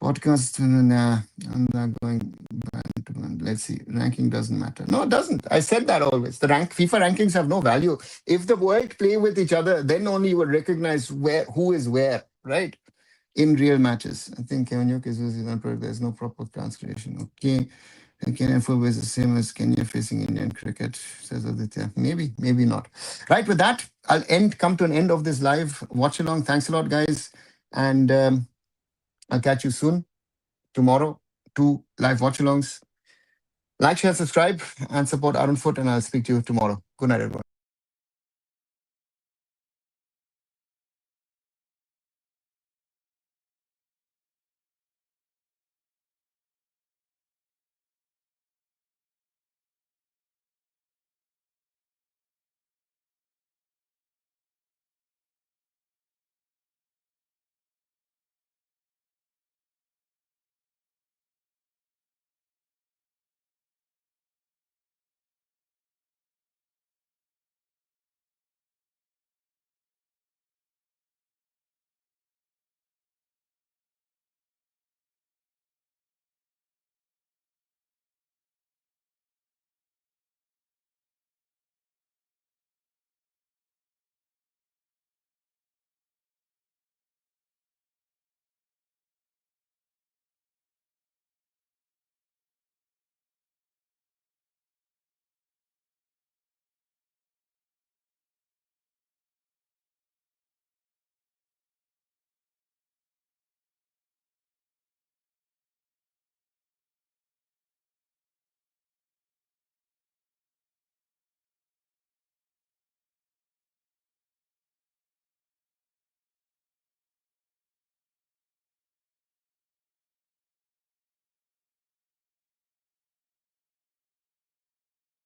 Podcast. I'm not going back to one. Let's see. Ranking doesn't matter. No, it doesn't. I said that always. The FIFA rankings have no value. If the world play with each other, then only you will recognize who is where, right? In real matches. I think Kevin Yoke is using there's no proper translation. Okay. And Kenya football is the same as Kenya facing Indian cricket, says Aditya. Maybe not. Right, with that, I'll come to an end of this live watch along. Thanks a lot, guys. And I'll catch you soon, tomorrow, 2 live watch alongs. Like, share, subscribe, and support Arun Foot, and I'll speak to you tomorrow. Good night, everyone.